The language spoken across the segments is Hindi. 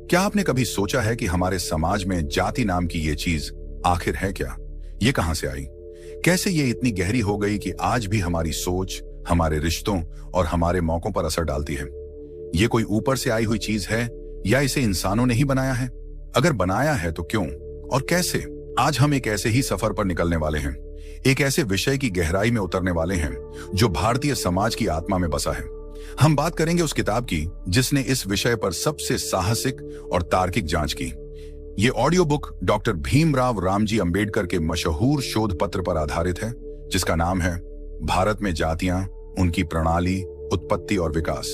क्या आपने कभी सोचा है कि हमारे समाज में जाति नाम की ये चीज आखिर है क्या? ये कहां से आई? कैसे ये इतनी गहरी हो गई कि आज भी हमारी सोच, हमारे रिश्तों और हमारे मौकों पर असर डालती है? ये कोई ऊपर से आई हुई चीज है या इसे इंसानों ने ही बनाया है? अगर बनाया है तो क्यों और कैसे? आज हम एक ऐसे ही सफर पर निकलने वाले हैं, एक ऐसे विषय की गहराई में उतरने वाले हैं जो भारतीय समाज की आत्मा में बसा है। हम बात करेंगे उस किताब की जिसने इस विषय पर सबसे साहसिक और तार्किक जांच की। ये audio book doctor Bhimrao Ramji Ambedkar के मशहूर शोध पत्र पर आधारित है, जिसका नाम है भारत में जातियां, उनकी प्रणाली, उत्पत्ति और विकास।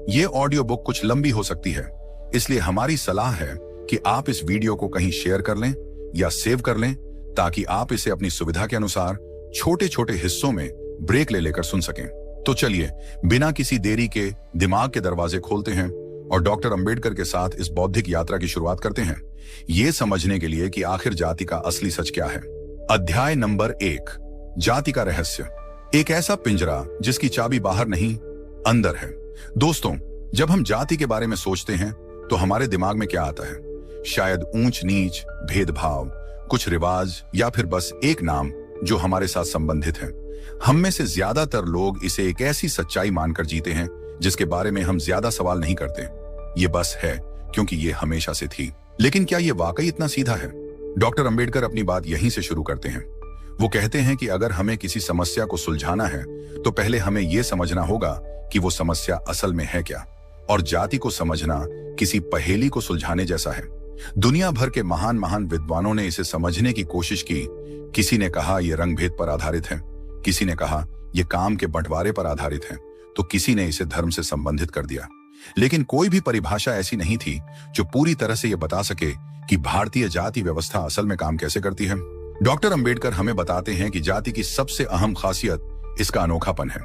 ये ऑडियो बुक कुछ लंबी हो सकती है, इसलिए हमारी सलाह है कि आप इस वीडियो को कहीं शेयर कर लें या सेव कर लें, ताकि आप इसे अपनी सुविधा के अनुसार छोटे छोटे हिस्सों में ब्रेक ले लेकर सुन सकें। तो चलिए बिना किसी देरी के दिमाग के दरवाजे खोलते हैं और डॉक्टर अंबेडकर के साथ इस बौद्धिक यात्रा की शुरुआत करते हैं, ये समझने के लिए कि आखिर जाति का असली सच क्या है। अध्याय नंबर 1, जाति का रहस्य। एक ऐसा पिंजरा जिसकी चाबी बाहर नहीं, अंदर है। दोस्तों, जब हम जाति के बारे में सोचते हैं तो हमारे दिमाग में क्या आता है? शायद ऊंच नीच, भेदभाव, कुछ रिवाज या फिर बस एक नाम जो हमारे साथ संबंधित है। हम में से ज्यादातर लोग इसे एक ऐसी सच्चाई मानकर जीते हैं जिसके बारे में हम ज्यादा सवाल नहीं करते। ये बस है क्योंकि ये हमेशा से थी। लेकिन क्या ये वाकई इतना सीधा है? डॉक्टर अंबेडकर अपनी बात यहीं से शुरू करते हैं। वो कहते हैं कि अगर हमें किसी समस्या को सुलझाना है तो पहले हमें यह समझना होगा कि वो समस्या असल में है क्या। और जाति को समझना किसी पहेली को सुलझाने जैसा है। दुनिया भर के महान महान विद्वानों ने इसे समझने की कोशिश की। किसी ने कहा यह रंग भेद पर आधारित है, किसी ने कहा यह काम के बंटवारे पर आधारित है, तो किसी ने इसे धर्म से संबंधित कर दिया। लेकिन कोई भी परिभाषा ऐसी नहीं थी जो पूरी तरह से यह बता सके कि भारतीय जाति व्यवस्था असल में काम कैसे करती है। डॉक्टर अंबेडकर हमें बताते हैं कि जाति की सबसे अहम खासियत इसका अनोखापन है।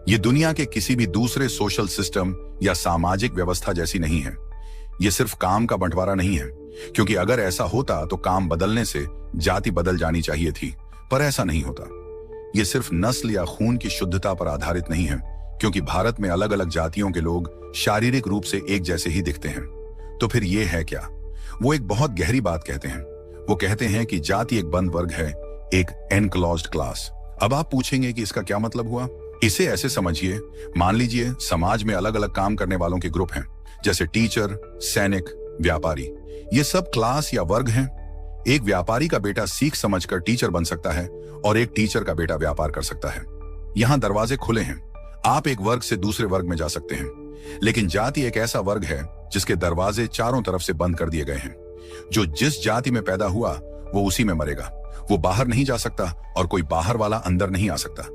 यह दुनिया के किसी भी दूसरे सोशल सिस्टम या सामाजिक व्यवस्था जैसी नहीं है। यह सिर्फ काम का बंटवारा नहीं है, क्योंकि अगर ऐसा होता तो काम बदलने से जाति बदल जानी चाहिए थी, पर ऐसा नहीं होता। यह सिर्फ नस्ल या खून की शुद्धता पर आधारित नहीं है, क्योंकि भारत में अलग अलग जातियों के लोग शारीरिक रूप से एक जैसे ही दिखते हैं। तो फिर यह है क्या? वो एक बहुत गहरी बात कहते हैं। वो कहते हैं कि जाति एक बंद वर्ग है, एक एनक्लोज्ड क्लास। अब आप पूछेंगे कि इसका क्या मतलब हुआ? इसे ऐसे समझिए, मान लीजिए समाज में अलग अलग काम करने वालों के ग्रुप हैं, जैसे टीचर, सैनिक, व्यापारी। ये सब क्लास या वर्ग हैं। एक व्यापारी का बेटा सीख समझकर टीचर बन सकता है और एक टीचर का बेटा व्यापार कर सकता है। यहाँ दरवाजे खुले हैं, आप एक वर्ग से दूसरे वर्ग में जा सकते हैं। लेकिन जाति एक ऐसा वर्ग है जिसके दरवाजे चारों तरफ से बंद कर दिए गए हैं। जो जिस जाति में पैदा हुआ वो उसी में मरेगा। वो बाहर नहीं जा सकता और कोई बाहर वाला अंदर नहीं आ सकता।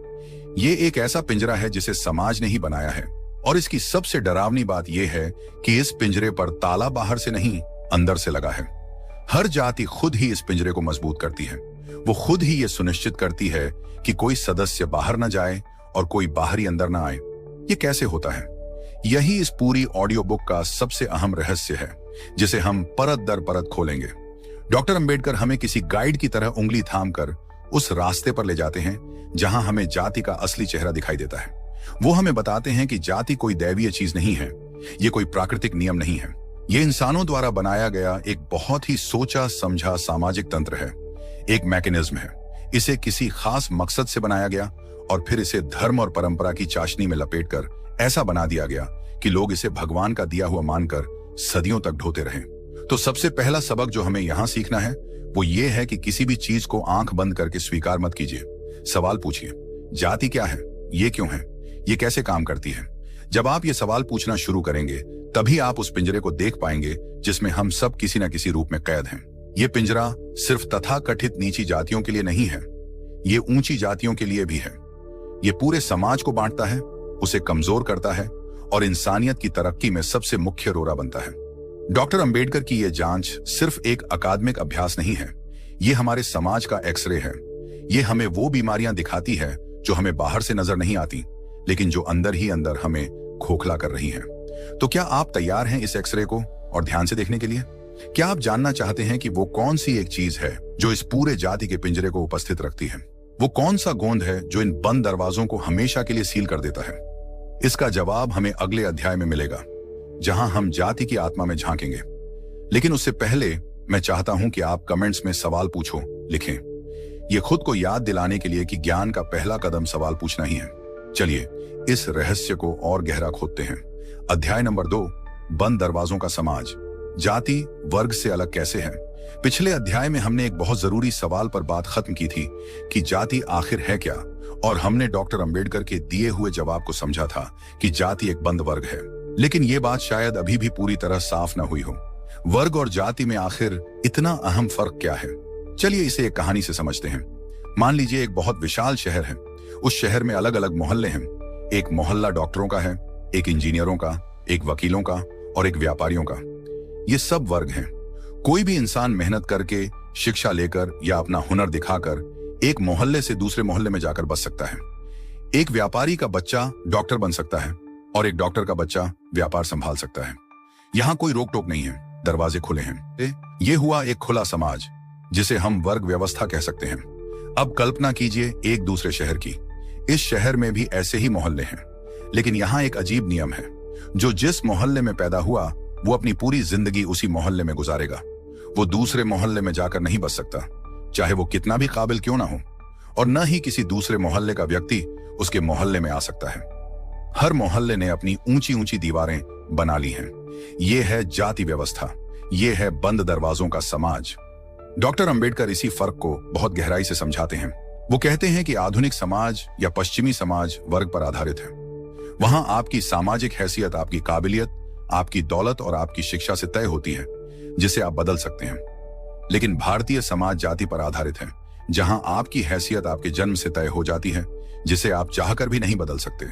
ये एक ऐसा पिंजरा है जिसे समाज ने ही बनाया है। और इसकी सबसे डरावनी बात यह है कि इस पिंजरे पर ताला बाहर से नहीं, अंदर से लगा है। हर जाति खुद ही इस पिंजरे को मजबूत करती है। वो खुद ही ये सुनिश्चित करती है कि कोई सदस्य बाहर न जाए और कोई बाहरी अंदर न आए। ये कैसे होता है? यही इस पूरी ऑडियो बुक का सबसे अहम रहस्य है, जिसे हम परत दर परत खोलेंगे। डॉक्टर अंबेडकर हमें किसी गाइड की तरह उंगली थामकर उस रास्ते पर ले जाते हैं जहां हमें जाति का असली चेहरा दिखाई देता है। वो हमें बताते हैं कि जाति कोई दैवीय चीज नहीं है, ये कोई प्राकृतिक नियम नहीं है। ये इंसानों द्वारा बनाया गया एक बहुत ही सोचा समझा सामाजिक तंत्र है, एक मैकेनिज्म है। इसे किसी खास मकसद से बनाया गया और फिर इसे धर्म और परंपरा की चाशनी में लपेटकर ऐसा बना दिया गया कि लोग इसे भगवान का दिया हुआ मानकर सदियों तक ढोते रहे। तो सबसे पहला सबक जो हमें यहाँ सीखना है वो ये है कि किसी भी चीज को आंख बंद करके स्वीकार मत कीजिए। सवाल पूछिए, जाति क्या है? ये क्यों है? ये कैसे काम करती है? जब आप ये सवाल पूछना शुरू करेंगे तभी आप उस पिंजरे को देख पाएंगे जिसमें हम सब किसी न किसी रूप में कैद हैं। ये पिंजरा सिर्फ तथाकथित नीची जातियों के लिए नहीं है, ये ऊंची जातियों के लिए भी है। ये पूरे समाज को बांटता है, उसे कमजोर करता है और इंसानियत की तरक्की में सबसे मुख्य रोड़ा बनता है। डॉक्टर अंबेडकर की यह जांच सिर्फ एक अकादमिक अभ्यास नहीं है, ये हमारे समाज का एक्सरे है। ये हमें वो बीमारियां दिखाती है जो हमें बाहर से नजर नहीं आती, लेकिन जो अंदर ही अंदर हमें खोखला कर रही हैं। तो क्या आप तैयार हैं इस एक्सरे को और ध्यान से देखने के लिए? क्या आप जानना चाहते हैं कि वो कौन सी एक चीज है जो इस पूरे जाति के पिंजरे को उपस्थित रखती है? वो कौन सा गोंद है जो इन बंद दरवाजों को हमेशा के लिए सील कर देता है? इसका जवाब हमें अगले अध्याय में मिलेगा, जहां हम जाति की आत्मा में झांकेंगे। लेकिन उससे पहले मैं चाहता हूं कि आप कमेंट्स में सवाल पूछो, लिखें। ये खुद को याद दिलाने के लिए कि ज्ञान का पहला कदम सवाल पूछना ही है। चलिए इस रहस्य को और गहरा खोदते हैं। अध्याय नंबर 2, बंद दरवाजों का समाज, जाति वर्ग से अलग कैसे है। पिछले अध्याय में हमने एक बहुत जरूरी सवाल पर बात खत्म की थी कि जाति आखिर है क्या, और हमने डॉक्टर अंबेडकर के दिए हुए जवाब को समझा था कि जाति एक बंद वर्ग है। लेकिन यह बात शायद अभी भी पूरी तरह साफ न हुई हो। वर्ग और जाति में आखिर इतना अहम फर्क क्या है? चलिए इसे एक कहानी से समझते हैं। मान लीजिए एक बहुत विशाल शहर है। उस शहर में अलग अलग मोहल्ले हैं। एक मोहल्ला डॉक्टरों का है, एक इंजीनियरों का, एक वकीलों का और एक व्यापारियों का। ये सब वर्ग हैं। कोई भी इंसान मेहनत करके, शिक्षा लेकर या अपना हुनर दिखाकर एक मोहल्ले से दूसरे मोहल्ले में जाकर बस सकता है। एक व्यापारी का बच्चा डॉक्टर बन सकता है और एक डॉक्टर का बच्चा व्यापार संभाल सकता है। यहाँ कोई रोक टोक नहीं है, दरवाजे खुले हैं। ये हुआ एक खुला समाज, जिसे हम वर्ग व्यवस्था कह सकते हैं। अब कल्पना कीजिए एक दूसरे शहर की। इस शहर में भी ऐसे ही मोहल्ले हैं, लेकिन यहाँ एक अजीब नियम है। जो जिस मोहल्ले में पैदा हुआ वो अपनी पूरी जिंदगी उसी मोहल्ले में गुजारेगा। वो दूसरे मोहल्ले में जाकर नहीं बस सकता, चाहे वो कितना भी काबिल क्यों ना हो। और न ही किसी दूसरे मोहल्ले का व्यक्ति उसके मोहल्ले में आ सकता है। हर मोहल्ले ने अपनी ऊंची ऊंची दीवारें बना ली हैं। ये है जाति व्यवस्था, ये है बंद दरवाजों का समाज। डॉक्टर अंबेडकर इसी फर्क को बहुत गहराई से समझाते हैं। वो कहते हैं कि आधुनिक समाज या पश्चिमी समाज वर्ग पर आधारित है। वहां आपकी सामाजिक हैसियत आपकी काबिलियत, आपकी दौलत और आपकी शिक्षा से तय होती है, जिसे आप बदल सकते हैं। लेकिन भारतीय समाज जाति पर आधारित है, जहां आपकी हैसियत आपके जन्म से तय हो जाती है, जिसे आप चाहकर भी नहीं बदल सकते।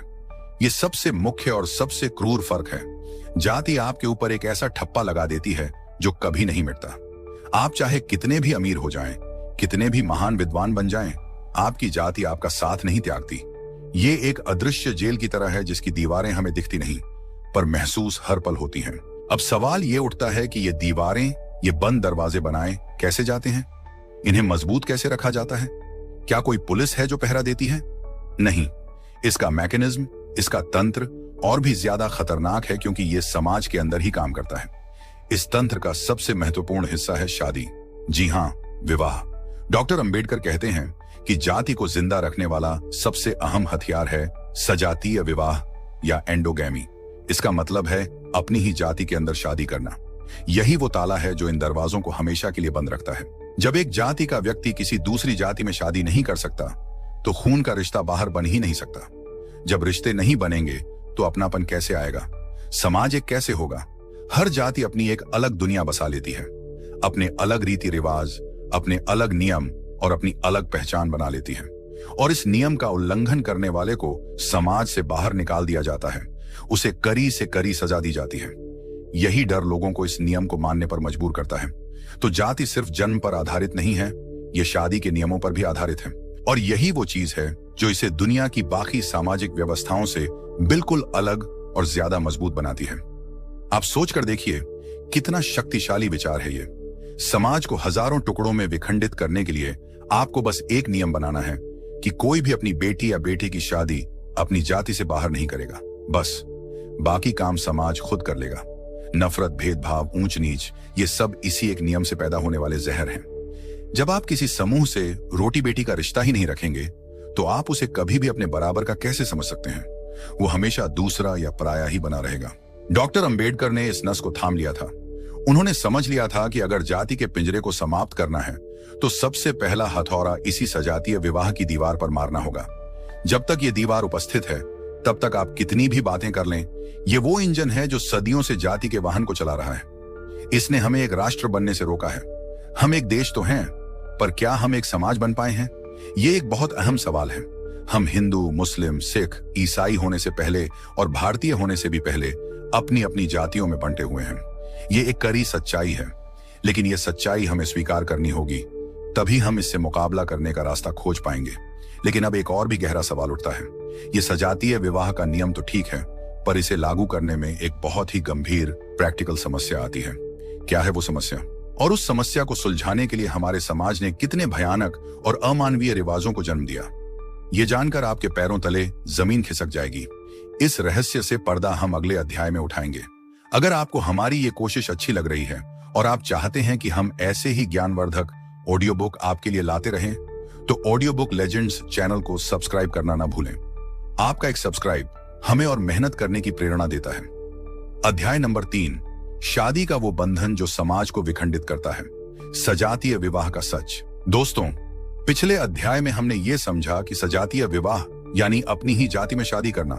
ये सबसे मुख्य और सबसे क्रूर फर्क है। जाति आपके ऊपर एक ऐसा ठप्पा लगा देती है जो कभी नहीं मिटता। आप चाहे कितने भी अमीर हो जाएं, कितने भी महान विद्वान बन जाएं, आपकी जाति आपका साथ नहीं त्यागती। ये एक अदृश्य जेल की तरह है, जिसकी दीवारें हमें दिखती नहीं पर महसूस हर पल होती हैं। अब सवाल ये उठता है कि ये दीवारें, ये बंद दरवाजे बनाए कैसे जाते हैं? इन्हें मजबूत कैसे रखा जाता है? क्या कोई पुलिस है जो पहरा देती है? नहीं, इसका मैकेनिज्म, इसका तंत्र और भी ज्यादा खतरनाक है, क्योंकि ये समाज के अंदर ही काम करता है। इस तंत्र का सबसे महत्वपूर्ण हिस्सा है शादी। जी हाँ, विवाह। डॉक्टर अंबेडकर कहते हैं कि जाति को जिंदा रखने वाला सबसे अहम हथियार है सजातीय विवाह या एंडोगैमी। इसका मतलब है अपनी ही जाति के अंदर शादी करना। यही वो ताला है जो इन दरवाजों को हमेशा के लिए बंद रखता है। जब एक जाति का व्यक्ति किसी दूसरी जाति में शादी नहीं कर सकता, तो खून का रिश्ता बाहर बन ही नहीं सकता। जब रिश्ते नहीं बनेंगे तो अपनापन कैसे आएगा? समाज एक कैसे होगा? हर जाति अपनी एक अलग दुनिया बसा लेती है, अपने अलग रीति रिवाज, अपने अलग नियम और अपनी अलग पहचान बना लेती है। और इस नियम का उल्लंघन करने वाले को समाज से बाहर निकाल दिया जाता है, उसे कड़ी से कड़ी सजा दी जाती है। यही डर लोगों को इस नियम को मानने पर मजबूर करता है। तो जाति सिर्फ जन्म पर आधारित नहीं है, ये शादी के नियमों पर भी आधारित है। और यही वो चीज है जो इसे दुनिया की बाकी सामाजिक व्यवस्थाओं से बिल्कुल अलग और ज्यादा मजबूत बनाती है। आप सोच कर देखिए, कितना शक्तिशाली विचार है ये। समाज को हजारों टुकड़ों में विखंडित करने के लिए आपको बस एक नियम बनाना है कि कोई भी अपनी बेटी या बेटे की शादी अपनी जाति से बाहर नहीं करेगा। बस बाकी काम समाज खुद कर लेगा। नफरत, भेदभाव, ऊंच नीच, ये सब इसी एक नियम से पैदा होने वाले जहर हैं। जब आप किसी समूह से रोटी बेटी का रिश्ता ही नहीं रखेंगे, तो आप उसे कभी भी अपने बराबर का कैसे समझ सकते हैं? वो हमेशा दूसरा या पराया ही बना रहेगा। डॉक्टर अंबेडकर ने इस नस को थाम लिया था। उन्होंने समझ लिया था कि अगर जाति के पिंजरे को समाप्त करना है, तो सबसे पहला हथौड़ा इसी सजातीय विवाह की दीवार पर मारना होगा। जब तक ये दीवार उपस्थित है, तब तक आप कितनी भी बातें कर लें, ये वो इंजन है जो सदियों से जाति के वाहन को चला रहा है। इसने हमें एक राष्ट्र बनने से रोका है। हम एक देश तो हैं, पर क्या हम एक समाज बन पाए हैं? ये एक बहुत अहम सवाल है। हम हिंदू, मुस्लिम, सिख, ईसाई होने से पहले और भारतीय होने से भी पहले अपनी अपनी जातियों में बंटे हुए हैं। ये एक कड़ी सच्चाई है, लेकिन ये सच्चाई हमें स्वीकार करनी होगी, तभी हम इससे मुकाबला करने का रास्ता खोज पाएंगे। लेकिन अब एक और भी गहरा सवाल उठता है। ये सजातीय विवाह का नियम तो ठीक है, पर इसे लागू करने में एक बहुत ही गंभीर प्रैक्टिकल समस्या आती है। क्या है वो समस्या? और उस समस्या को सुलझाने के लिए हमारे समाज ने कितने भयानक और अमानवीय रिवाजों को जन्म दिया, ये जानकर आपके पैरों तले जमीन खिसक जाएगी। इस रहस्य से पर्दा हम अगले अध्याय में उठाएंगे। अगर आपको हमारी ये कोशिश अच्छी लग रही है और आप चाहते हैं कि हम ऐसे ही ज्ञानवर्धक ऑडियो बुक आपके लिए लाते रहें, तो ऑडियो बुक लेजेंड्स चैनल को सब्सक्राइब करना ना भूलें। आपका एक सब्सक्राइब हमें और मेहनत करने की प्रेरणा देता है। अध्याय नंबर 3, शादी का वो बंधन जो समाज को विखंडित करता है, सजातीय विवाह का सच। दोस्तों, पिछले अध्याय में हमने ये समझा कि सजातीय विवाह यानी अपनी ही जाति में शादी करना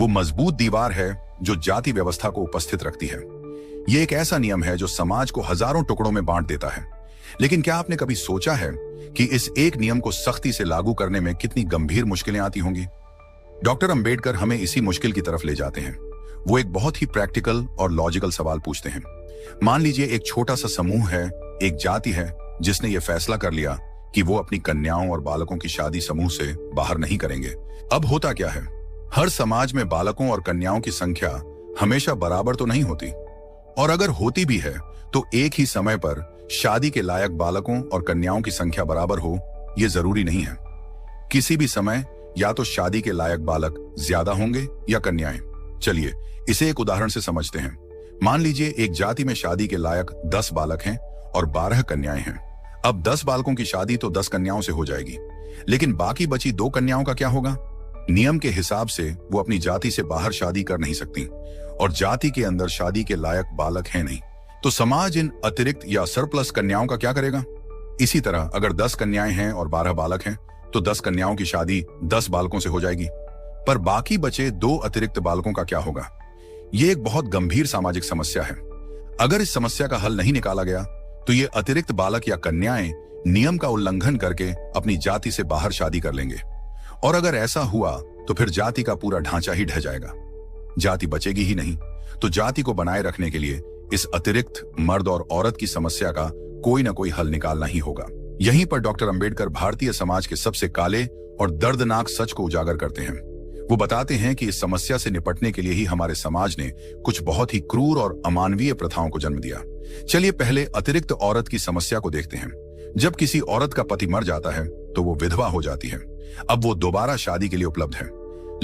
वो मजबूत दीवार है जो जाति व्यवस्था को उपस्थित रखती है। ये एक ऐसा नियम है जो समाज को हजारों टुकड़ों में बांट देता है। लेकिन क्या आपने कभी सोचा है कि इस एक नियम को सख्ती से लागू करने में कितनी गंभीर मुश्किलें आती होंगी? डॉक्टर अंबेडकर हमें इसी मुश्किल की तरफ ले जाते हैं। वो एक बहुत ही प्रैक्टिकल और लॉजिकल सवाल पूछते हैं। मान लीजिए एक छोटा सा समूह है, एक जाति है जिसने ये फैसला कर लिया कि वो अपनी कन्याओं और बालकों की शादी समूह से बाहर नहीं करेंगे। अब होता क्या है, हर समाज में बालकों और कन्याओं की संख्या हमेशा बराबर तो नहीं होती, और अगर होती भी है तो एक ही समय पर शादी के लायक बालकों और कन्याओं की संख्या बराबर हो यह जरूरी नहीं है। किसी भी समय या तो शादी के लायक बालक ज्यादा होंगे या कन्याएं। चलिए इसे एक उदाहरण से समझते हैं। मान लीजिए एक जाति में शादी के लायक 10 बालक हैं और 12 कन्याएं हैं। अब 10 बालकों की शादी तो 10 कन्याओं से हो जाएगी, लेकिन बाकी बची 2 कन्याओं का क्या होगा? नियम के हिसाब से वो अपनी जाति से बाहर शादी कर नहीं सकती और जाति के अंदर शादी के लायक बालक हैं नहीं, तो समाज इन अतिरिक्त या सरप्लस कन्याओं का क्या करेगा? इसी तरह अगर 10 कन्याएं हैं और 12 बालक हैं तो 10 कन्याओं की शादी 10 बालकों से हो जाएगी, पर बाकी बचे 2 अतिरिक्त बालकों का क्या होगा? ये एक बहुत गंभीर सामाजिक समस्या है। अगर इस समस्या का हल नहीं निकाला गया तो ये अतिरिक्त बालक या कन्याएं नियम का उल्लंघन करके अपनी जाति से बाहर शादी कर लेंगे, और अगर ऐसा हुआ तो फिर जाति का पूरा ढांचा ही ढह जाएगा। जाति बचेगी ही नहीं। तो जाति को बनाए रखने के लिए इस अतिरिक्त मर्द और औरत की समस्या का कोई ना कोई हल निकालना ही होगा। यहीं पर डॉक्टर अंबेडकर भारतीय समाज के सबसे काले और दर्दनाक सच को उजागर करते हैं। वो बताते हैं कि इस समस्या से निपटने के लिए ही हमारे समाज ने कुछ बहुत ही क्रूर और अमानवीय प्रथाओं को जन्म दिया। चलिए पहले अतिरिक्त औरत की समस्या को देखते हैं। जब किसी औरत का पति मर जाता है तो वो विधवा हो जाती है। अब वो दोबारा शादी के लिए उपलब्ध है,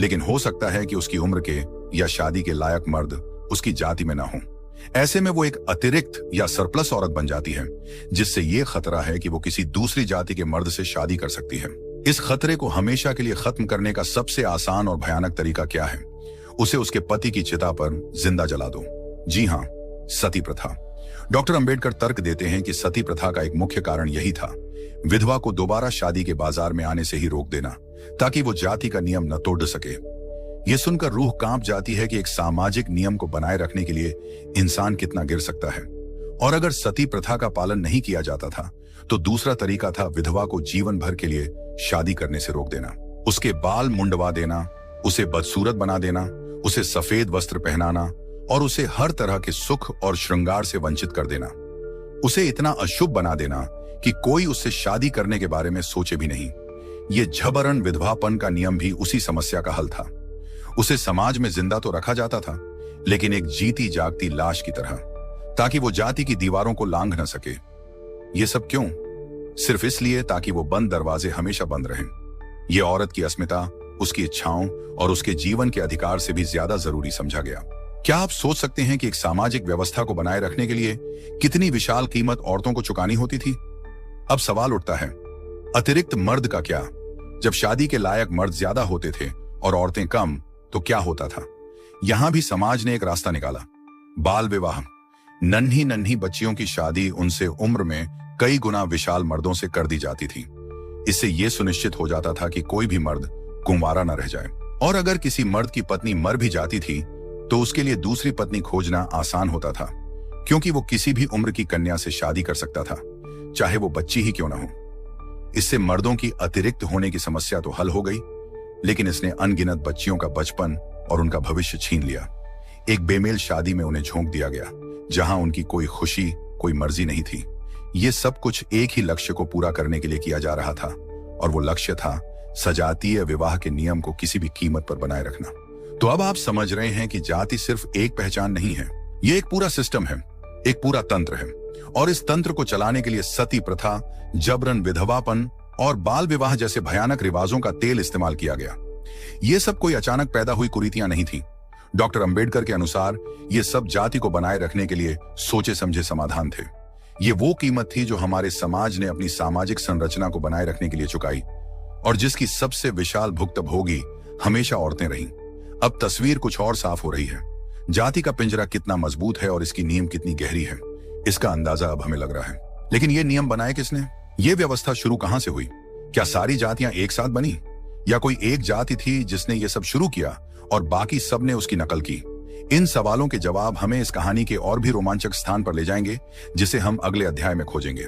लेकिन हो सकता है कि उसकी उम्र के या शादी के लायक मर्द उसकी जाति में ना हो। ऐसे में वो एक अतिरिक्त या सरप्लस औरत बन जाती है, जिससे ये खतरा है कि वो किसी दूसरी जाति के मर्द से शादी कर सकती है। इस खतरे को हमेशा के लिए खत्म करने का सबसे आसान और भयानक तरीका क्या है? उसे उसके पति की चिता पर जिंदा जला दो। जी हाँ, सती प्रथा। डॉक्टर अंबेडकर तर्क देते हैं कि सती प्रथा का एक मुख्य कारण यही था, विधवा को दोबारा शादी के बाजार में आने से ही रोक देना, ताकि वो जाति का नियम न तोड़ सके। ये सुनकर रूह कांप जाती है कि एक सामाजिक नियम को बनाए रखने के लिए इंसान कितना गिर सकता है। और अगर सती प्रथा का पालन नहीं किया जाता था तो दूसरा तरीका था विधवा को जीवन भर के लिए शादी करने से रोक देना, उसके बाल मुंडवा देना, उसे बदसूरत बना देना, उसे सफेद वस्त्र पहनाना और उसे हर तरह के सुख और श्रृंगार से वंचित कर देना, उसे इतना अशुभ बना देना कि कोई उससे शादी करने के बारे में सोचे भी नहीं। ये झबरन विधवापन का नियम भी उसी समस्या का हल था। उसे समाज में जिंदा तो रखा जाता था, लेकिन एक जीती जागती लाश की तरह, ताकि वो जाति की दीवारों को लांघ न सके। ये सब क्यों? सिर्फ इसलिए ताकि वो बंद दरवाजे हमेशा बंद रहें। ये औरत की अस्मिता, उसकी इच्छाओं और उसके जीवन के अधिकार से भी ज्यादा जरूरी समझा गया। क्या आप सोच सकते हैं कि एक सामाजिक व्यवस्था को बनाए रखने के लिए कितनी विशाल कीमत औरतों को चुकानी होती थी? अब सवाल उठता है, अतिरिक्त मर्द का क्या? जब शादी के लायक मर्द ज्यादा होते थे और औरतें कम, तो क्या होता था? यहां भी समाज ने एक रास्ता निकाला, बाल विवाह। नन्ही नन्ही बच्चियों की शादी उनसे उम्र में कई गुना विशाल मर्दों से कर दी जाती थी। इससे यह सुनिश्चित हो जाता था कि कोई भी मर्द कुंवारा न रह जाए, और अगर किसी मर्द की पत्नी मर भी जाती थी तो उसके लिए दूसरी पत्नी खोजना आसान होता था, क्योंकि वो किसी भी उम्र की कन्या से शादी कर सकता था, चाहे वो बच्ची ही क्यों ना हो। इससे मर्दों की अतिरिक्त होने की समस्या तो हल हो गई, लेकिन इसने अनगिनत बच्चियों का बचपन और उनका भविष्य छीन लिया। एक बेमेल शादी में उन्हें झोंक दिया गया, जहां उनकी कोई खुशी, कोई मर्जी नहीं थी। ये सब कुछ एक ही लक्ष्य को पूरा करने के लिए किया जा रहा था, और वो लक्ष्य था सजातीय विवाह के नियम को किसी भी कीमत पर बनाए रखना। तो अब आप समझ रहे हैं कि जाति सिर्फ एक पहचान नहीं है, ये एक पूरा सिस्टम है, एक पूरा तंत्र है, और इस तंत्र को चलाने के लिए सती प्रथा, जबरन विधवापन और बाल विवाह जैसे भयानक रिवाजों का तेल इस्तेमाल किया गया। ये सब कोई अचानक पैदा हुई कुरीतियां नहीं थी। डॉक्टर अंबेडकर के अनुसार ये सब जाति को बनाए रखने के लिए सोचे समझे समाधान थे। ये वो कीमत थी जो हमारे समाज ने अपनी सामाजिक संरचना को बनाए रखने के लिए चुकाई, और जिसकी सबसे विशाल भुक्तभोगी हमेशा औरतें रहीं। अब तस्वीर कुछ और साफ हो रही है। जाति का पिंजरा कितना मजबूत है और इसकी नींव कितनी गहरी है, इसका अंदाजा अब हमें लग रहा है। लेकिन ये नियम बनाए किसने? ये व्यवस्था शुरू कहां से हुई? क्या सारी जातियां एक साथ बनी, या कोई एक जाति थी जिसने ये सब शुरू किया और बाकी सब ने उसकी नकल की? इन सवालों के जवाब हमें इस कहानी के और भी रोमांचक स्थान पर ले जाएंगे, जिसे हम अगले अध्याय में खोजेंगे।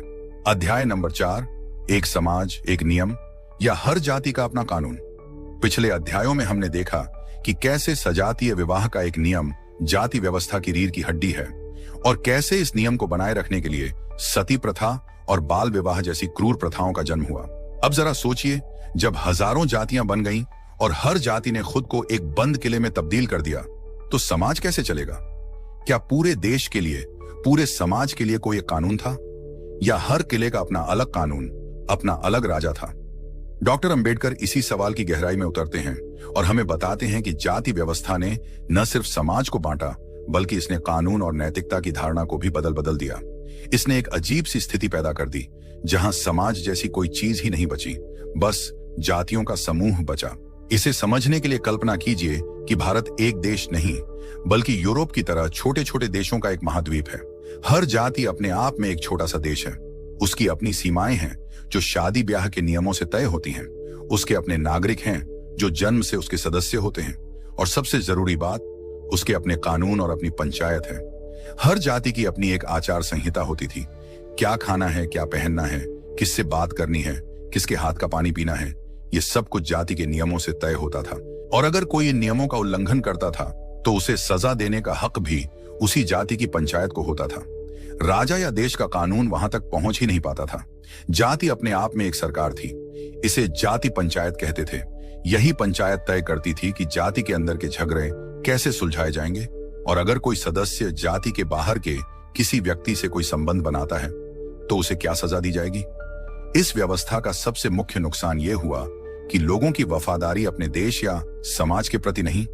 अध्याय नंबर 4, एक समाज, एक नियम, या हर जाति का अपना कानून। पिछले अध्यायों में हमने देखा कि कैसे सजातीय विवाह का एक नियम जाति व्यवस्था की रीढ़ की हड्डी है, और कैसे इस नियम को बनाए रखने के लिए सती प्रथा और बाल विवाह जैसी क्रूर प्रथाओं का जन्म हुआ। अब जरा सोचिए, जब हजारों जातियां बन गईं और हर जाति ने खुद को एक बंद किले में तब्दील कर दिया, तो समाज कैसे चलेगा? क्या पूरे देश के लिए, पूरे समाज के लिए कोई एक कानून था, या हर किले का अपना अलग कानून, अपना अलग राजा था? डॉक्टर अंबेडकर इसी सवाल की गहराई में उतरते हैं और हमें बताते हैं कि जाति व्यवस्था ने न सिर्फ समाज को बांटा, बल्कि इसने कानून और नैतिकता की धारणा को भी बदल दिया। इसने एक अजीब सी स्थिति पैदा कर दी, जहां समाज जैसी कोई चीज ही नहीं बची, बस जातियों का समूह बचा। इसे समझने के लिए कल्पना कीजिए कि भारत एक देश नहीं, बल्कि यूरोप की तरह छोटे छोटे देशों का एक महाद्वीप है। हर जाति अपने आप में एक छोटा सा देश है। उसकी अपनी सीमाएं हैं जो शादी ब्याह के नियमों से तय होती हैं। उसके अपने नागरिक हैं जो जन्म से उसके सदस्य होते हैं, और सबसे जरूरी बात, उसके अपने कानून और अपनी पंचायत है। हर जाति की अपनी एक आचार संहिता होती थी। क्या खाना है, क्या पहनना है, किससे बात करनी है, किसके हाथ का पानी पीना है, ये सब कुछ जाति के नियमों से तय होता था। और अगर कोई इन नियमों का उल्लंघन करता था तो उसे सजा देने का हक भी उसी जाति की पंचायत को होता था। राजा या देश का कानून वहां तक पहुंच ही नहीं पाता था। जाति अपने आप में एक सरकार थी। इसे जाति पंचायत कहते थे। यही पंचायत तय करती थी कि जाति के अंदर के झगड़े कैसे सुलझाए जाएंगे, और अगर कोई सदस्य जाति के बाहर के किसी व्यक्ति से कोई संबंध बनाता है तो उसे क्या सजा दी जाएगी। इस व्यवस्था का सबसे मुख्य नुकसान यह हुआ कि लोगों की वफादारी अपने देश या समाज के प्रति नहीं,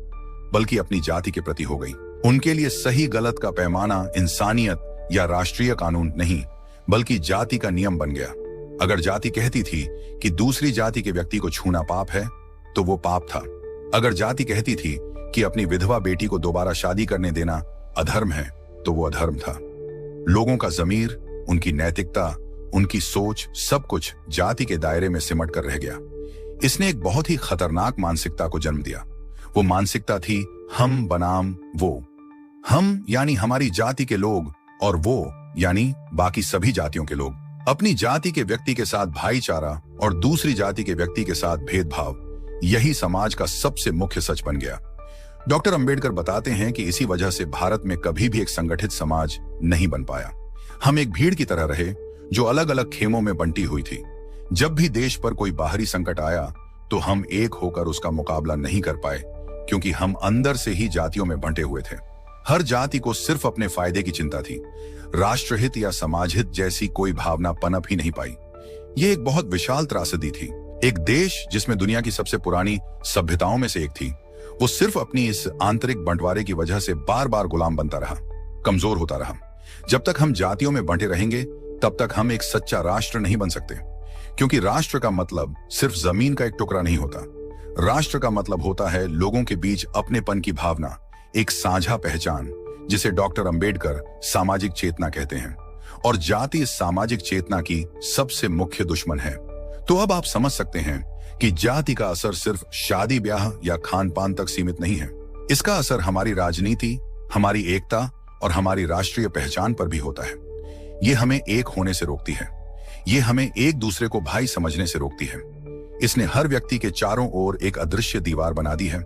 बल्कि अपनी जाति के प्रति हो गई। उनके लिए सही गलत का पैमाना इंसानियत या राष्ट्रीय कानून नहीं, बल्कि जाति का नियम बन गया। अगर जाति कहती थी कि दूसरी जाति के व्यक्ति को छूना पाप है, तो वो पाप था। अगर जाति कहती थी कि अपनी विधवा बेटी को दोबारा शादी करने देना अधर्म है, तो वो अधर्म था। लोगों का जमीर, उनकी नैतिकता, उनकी सोच, सब कुछ जाति के दायरे में सिमट कर रह गया। इसने एक बहुत ही खतरनाक मानसिकता को जन्म दिया। वो मानसिकता थी हम बनाम वो। हम यानी हमारी जाति के लोग, और वो यानी बाकी सभी जातियों के लोग। अपनी जाति के व्यक्ति के साथ भाईचारा और दूसरी जाति के व्यक्ति के साथ भेदभाव, यही समाज का सबसे मुख्य सच बन गया। डॉक्टर अंबेडकर बताते हैं कि इसी वजह से भारत में कभी भी एक संगठित समाज नहीं बन पाया। हम एक भीड़ की तरह रहे जो अलग अलग खेमों में बंटी हुई थी। जब भी देश पर कोई बाहरी संकट आया तो हम एक होकर उसका मुकाबला नहीं कर पाए, क्योंकि हम अंदर से ही जातियों में बंटे हुए थे। हर जाति को सिर्फ अपने फायदे की चिंता थी। राष्ट्रहित या समाजहित जैसी कोई भावना पनप ही नहीं पाई। यह एक बहुत विशाल त्रासदी थी। एक देश जिसमें दुनिया की सबसे पुरानी सभ्यताओं में से एक थी, वो सिर्फ अपनी इस आंतरिक बंटवारे की वजह से बार बार गुलाम बनता रहा, कमजोर होता रहा। जब तक हम जातियों में बंटे रहेंगे, तब तक हम एक सच्चा राष्ट्र नहीं बन सकते, क्योंकि राष्ट्र का मतलब सिर्फ जमीन का एक टुकड़ा नहीं होता। राष्ट्र का मतलब होता है लोगों के बीच अपनेपन की भावना, एक साझा पहचान, जिसे डॉक्टर अंबेडकर सामाजिक चेतना कहते हैं। और जाति इस सामाजिक चेतना की सबसे मुख्य दुश्मन है। तो अब आप समझ सकते हैं कि जाति का असर सिर्फ शादी ब्याह या खान पान तक सीमित नहीं है। इसका असर हमारी राजनीति, हमारी एकता और हमारी राष्ट्रीय पहचान पर भी होता है। ये हमें एक होने से रोकती है। ये हमें एक दूसरे को भाई समझने से रोकती है। इसने हर व्यक्ति के चारों ओर एक अदृश्य दीवार बना दी है,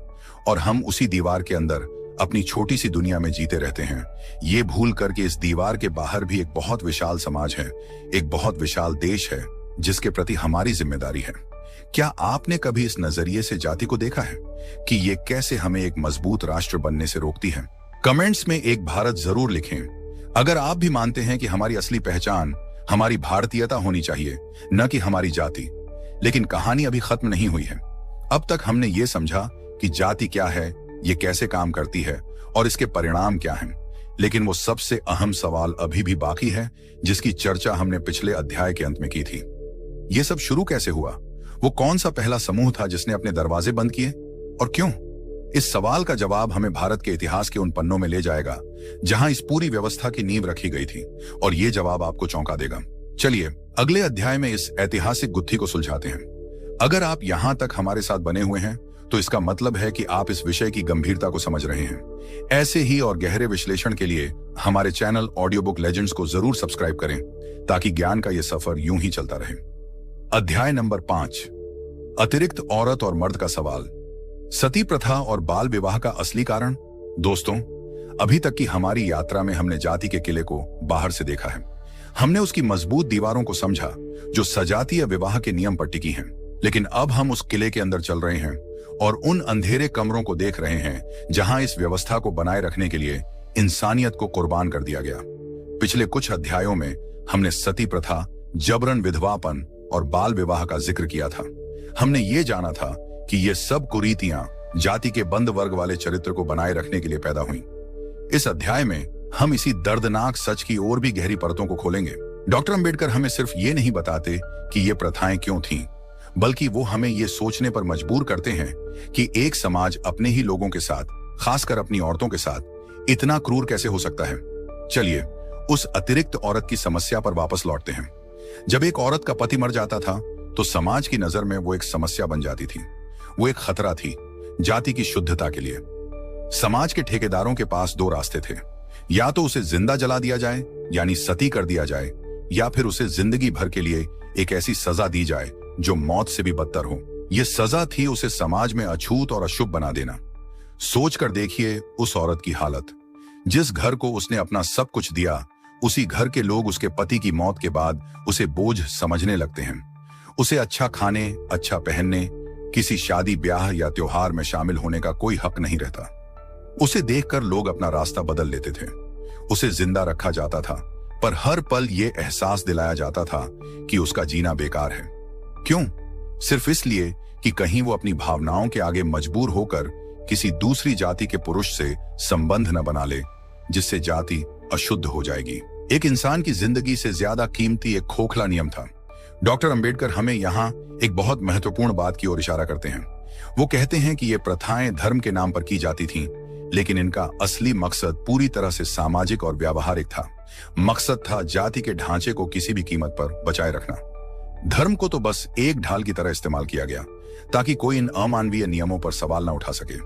और हम उसी दीवार के अंदर अपनी छोटी सी दुनिया में जीते रहते हैं, ये भूल कर कि इस दीवार के बाहर भी एक बहुत विशाल समाज है, एक बहुत विशाल देश है, जिसके प्रति हमारी जिम्मेदारी है। क्या आपने कभी इस नजरिए से जाति को देखा है कि ये कैसे हमें एक मजबूत राष्ट्र बनने से रोकती है? कमेंट्स में एक भारत जरूर लिखें अगर आप भी मानते हैं कि हमारी असली पहचान हमारी भारतीयता होनी चाहिए, न कि हमारी जाति। लेकिन कहानी अभी खत्म नहीं हुई है। अब तक हमने ये समझा कि जाति क्या है, ये कैसे काम करती है और इसके परिणाम क्या हैं। लेकिन वो सबसे अहम सवाल अभी भी बाकी है, जिसकी चर्चा हमने पिछले अध्याय के अंत में की थी। ये सब शुरू कैसे हुआ? वो कौन सा पहला समूह था जिसने अपने दरवाजे बंद किए और क्यों? इस सवाल का जवाब हमें भारत के इतिहास के उन पन्नों में ले जाएगा जहां इस पूरी व्यवस्था की नींव रखी गई थी, और ये जवाब आपको चौंका देगा। चलिए अगले अध्याय में इस ऐतिहासिक गुत्थी को सुलझाते हैं। अगर आप यहां तक हमारे साथ बने हुए हैं तो इसका मतलब है कि आप इस विषय की गंभीरता को समझ रहे हैं। ऐसे ही और गहरे विश्लेषण के लिए हमारे चैनल ऑडियो बुक लेजेंड्स को जरूर सब्सक्राइब करें, ताकि ज्ञान का यह सफर यूं ही चलता रहे। अध्याय नंबर 5, अतिरिक्त औरत और मर्द का सवाल, सती प्रथा और बाल विवाह का असली कारण। दोस्तों, अभी तक की हमारी यात्रा में हमने जाति के किले को बाहर से देखा है। हमने उसकी मजबूत दीवारों को समझा जो सजातीय विवाह के नियम पर टिकी हैं। लेकिन अब हम उस किले के अंदर चल रहे हैं और उन अंधेरे कमरों को देख रहे हैं जहां इस व्यवस्था को बनाए रखने के लिए इंसानियत को कुर्बान कर दिया गया। पिछले कुछ अध्यायों में हमने सती प्रथा, जबरन विधवापन और बाल विवाह का जिक्र किया था। हमने ये जाना था कि ये सब कुरीतियां जाति के बंद वर्ग वाले चरित्र को बनाए रखने के लिए पैदा हुई। इस अध्याय में हम इसी दर्दनाक सच की और भी गहरी परतों को खोलेंगे। डॉक्टर अंबेडकर हमें सिर्फ ये नहीं बताते कि ये प्रथाएं क्यों थीं, बल्कि वो हमें ये सोचने पर मजबूर करते हैं कि एक समाज अपने ही लोगों के साथ, खासकर अपनी औरतों के साथ, इतना क्रूर कैसे हो सकता है। चलिए उस अतिरिक्त औरत की समस्या पर वापस लौटते हैं। जब एक औरत का पति मर जाता था तो समाज की नजर में वो एक समस्या बन जाती थी। वो एक खतरा थी जाति की शुद्धता के लिए। समाज के ठेकेदारों के पास दो रास्ते थे, या तो उसे जिंदा जला दिया जाए यानी सती कर दिया जाए, या फिर उसे जिंदगी भर के लिए एक ऐसी सजा दी जाए जो मौत से भी बदतर हो। यह सजा थी उसे समाज में अछूत और अशुभ बना देना। सोचकर देखिए उस औरत की हालत। जिस घर को उसने अपना सब कुछ दिया, उसी घर के लोग उसके पति की मौत के बाद उसे बोझ समझने लगते हैं। उसे अच्छा खाने, अच्छा पहनने, किसी शादी ब्याह या त्योहार में शामिल होने का कोई हक नहीं रहता। उसे देखकर लोग अपना रास्ता बदल लेते थे। उसे जिंदा रखा जाता था, पर हर पल यह एहसास दिलाया जाता था कि उसका जीना बेकार है। क्यों? सिर्फ इसलिए कि कहीं वो अपनी भावनाओं के आगे मजबूर होकर किसी दूसरी जाति के पुरुष से संबंध न बना ले, जिससे जाति अशुद्ध हो जाएगी। एक इंसान की जिंदगी से ज्यादा कीमती एक खोखला नियम था। डॉक्टर अंबेडकर हमें यहाँ एक बहुत महत्वपूर्ण बात की ओर इशारा करते हैं। वो कहते हैं कि ये प्रथाएं धर्म के नाम पर की जाती थीं, लेकिन इनका असली मकसद पूरी तरह से सामाजिक और व्यावहारिक था। मकसद था जाति के ढांचे को किसी भी कीमत पर बचाए रखना। धर्म को तो बस एक ढाल की तरह इस्तेमाल किया गया ताकि कोई इन अमानवीय नियमों पर सवाल न उठा सके।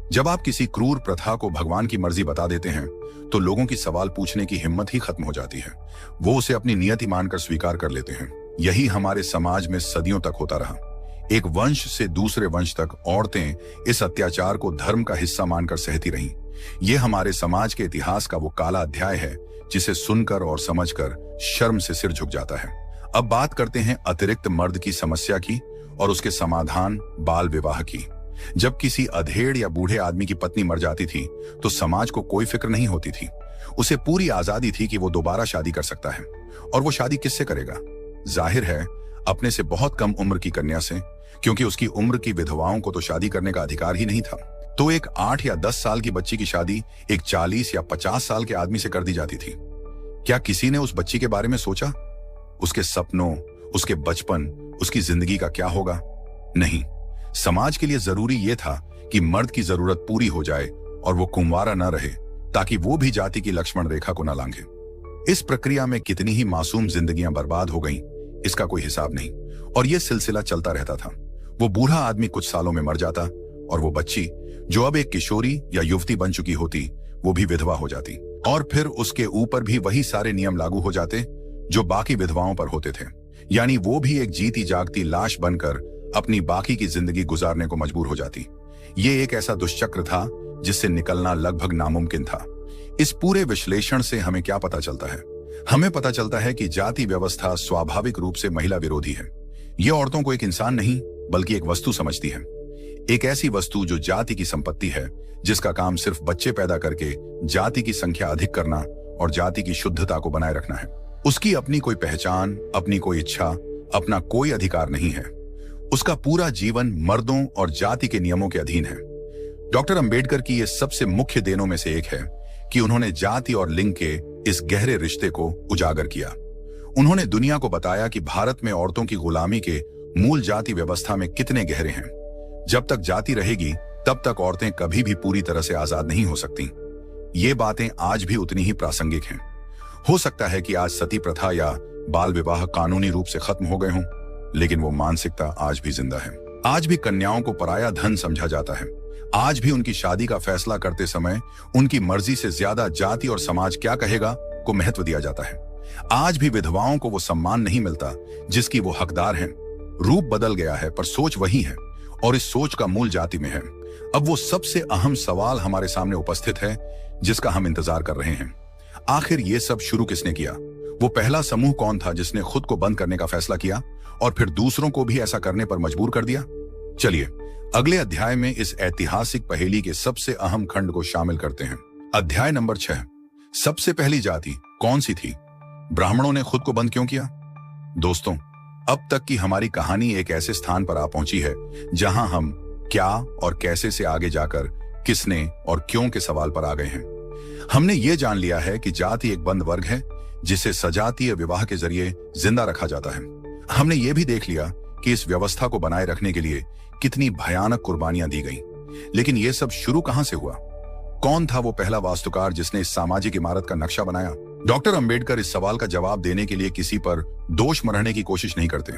जब आप किसी क्रूर प्रथा को भगवान की मर्जी बता देते हैं तो लोगों की सवाल पूछने की हिम्मत ही खत्म हो जाती है। वो उसे अपनी नियति मानकर स्वीकार कर लेते हैं। यही हमारे समाज में सदियों तक होता रहा। एक वंश से दूसरे वंश तक औरतें इस अत्याचार को धर्म का हिस्सा मानकर सहती रहीं। यह हमारे समाज के इतिहास का वो काला अध्याय है जिसे सुनकर और समझकर शर्म से सिर झुक जाता है। अब बात करते हैं अतिरिक्त मर्द की समस्या की और उसके समाधान, बाल विवाह की। जब किसी अधेड़ या बूढ़े आदमी की पत्नी मर जाती थी तो समाज को कोई फिक्र नहीं होती थी। उसे पूरी आजादी थी कि वो दोबारा शादी कर सकता है। और वो शादी किससे करेगा? जाहिर है अपने से बहुत कम उम्र की कन्या से, क्योंकि उसकी उम्र की विधवाओं को तो शादी करने का अधिकार ही नहीं था। तो एक 8 या 10 साल की बच्ची की शादी एक 40 या 50 साल के आदमी से कर दी जाती थी। क्या किसी ने उस बच्ची के बारे में सोचा? उसके सपनों, उसके बचपन, उसकी जिंदगी का क्या होगा? नहीं। समाज के लिए जरूरी यह था कि मर्द की जरूरत पूरी हो जाए और वो कुंवारा न रहे, ताकि वो भी जाति की लक्ष्मण रेखा को न लांघे। इस प्रक्रिया में कितनी ही मासूम जिंदगियां बर्बाद हो गईं, इसका कोई हिसाब नहीं। और यह सिलसिला चलता रहता था। वो बूढ़ा आदमी कुछ सालों में मर जाता और वो बच्ची, जो अब एक किशोरी या युवती बन चुकी होती, वो भी विधवा हो जाती। और फिर उसके ऊपर भी वही सारे नियम लागू हो जाते जो बाकी विधवाओं पर होते थे। यानी वो भी एक जीती जागती लाश बनकर अपनी बाकी की जिंदगी गुजारने को मजबूर हो जाती। ये एक ऐसा दुष्चक्र था जिससे निकलना लगभग नामुमकिन था। इस पूरे विश्लेषण से हमें क्या पता चलता है? हमें पता चलता है कि जाति व्यवस्था स्वाभाविक रूप से महिला विरोधी है। यह औरतों को एक इंसान नहीं बल्कि एक वस्तु समझती है। एक ऐसी वस्तु जो जाति की संपत्ति है, जिसका काम सिर्फ बच्चे पैदा करके जाति की संख्या अधिक करना और जाति की शुद्धता को बनाए रखना है। उसकी अपनी कोई पहचान, अपनी कोई इच्छा, अपना कोई अधिकार नहीं है। उसका पूरा जीवन मर्दों और जाति के नियमों के अधीन है। डॉक्टर अंबेडकर की ये सबसे मुख्य देनों में से एक है कि उन्होंने जाति और लिंग के इस गहरे रिश्ते को उजागर किया। उन्होंने दुनिया को बताया कि भारत में औरतों की गुलामी के मूल जाति व्यवस्था में कितने गहरे हैं। जब तक जाति रहेगी तब तक औरतें कभी भी पूरी तरह से आजाद नहीं हो सकती। ये बातें आज भी उतनी ही प्रासंगिक हैं। हो सकता है कि आज सती प्रथा या बाल विवाह कानूनी रूप से खत्म हो गए हों, लेकिन वो मानसिकता आज भी जिंदा है। आज भी कन्याओं को पराया धन समझा जाता है। आज भी उनकी शादी का फैसला करते समय उनकी मर्जी से ज्यादा जाति और समाज क्या कहेगा को महत्व दिया जाता है। आज भी विधवाओं को वो सम्मान नहीं मिलता जिसकी वो हकदार हैं। रूप बदल गया है पर सोच वही है, और इस सोच का मूल जाति में है। अब वो सबसे अहम सवाल हमारे सामने उपस्थित है जिसका हम इंतजार कर रहे हैं। आखिर ये सब शुरू किसने किया? वो पहला समूह कौन था जिसने खुद को बंद करने का फैसला किया और फिर दूसरों को भी ऐसा करने पर मजबूर कर दिया? चलिए अगले अध्याय में इस ऐतिहासिक पहेली के सबसे अहम खंड को शामिल करते हैं। अध्याय नंबर 6। सबसे पहली जाति कौन सी थी? ब्राह्मणों ने खुद को बंद क्यों किया? दोस्तों, अब तक की हमारी कहानी एक ऐसे स्थान पर आ पहुंची है जहां हम क्या और कैसे से आगे जाकर किसने और क्यों के सवाल पर आ गए हैं। हमने ये जान लिया है कि जाति एक बंद वर्ग है जिसे सजातीय विवाह के जरिए जिंदा रखा जाता है। हमने ये भी देख लिया कि इस व्यवस्था को बनाए रखने के लिए कितनी भयानक कुर्बानियां दी गई। लेकिन यह सब शुरू कहां से हुआ? कौन था वो पहला वास्तुकार जिसने इस सामाजिक इमारत का नक्शा बनाया? डॉक्टर अंबेडकर इस सवाल का जवाब देने के लिए किसी पर दोष मढ़ने की कोशिश नहीं करते,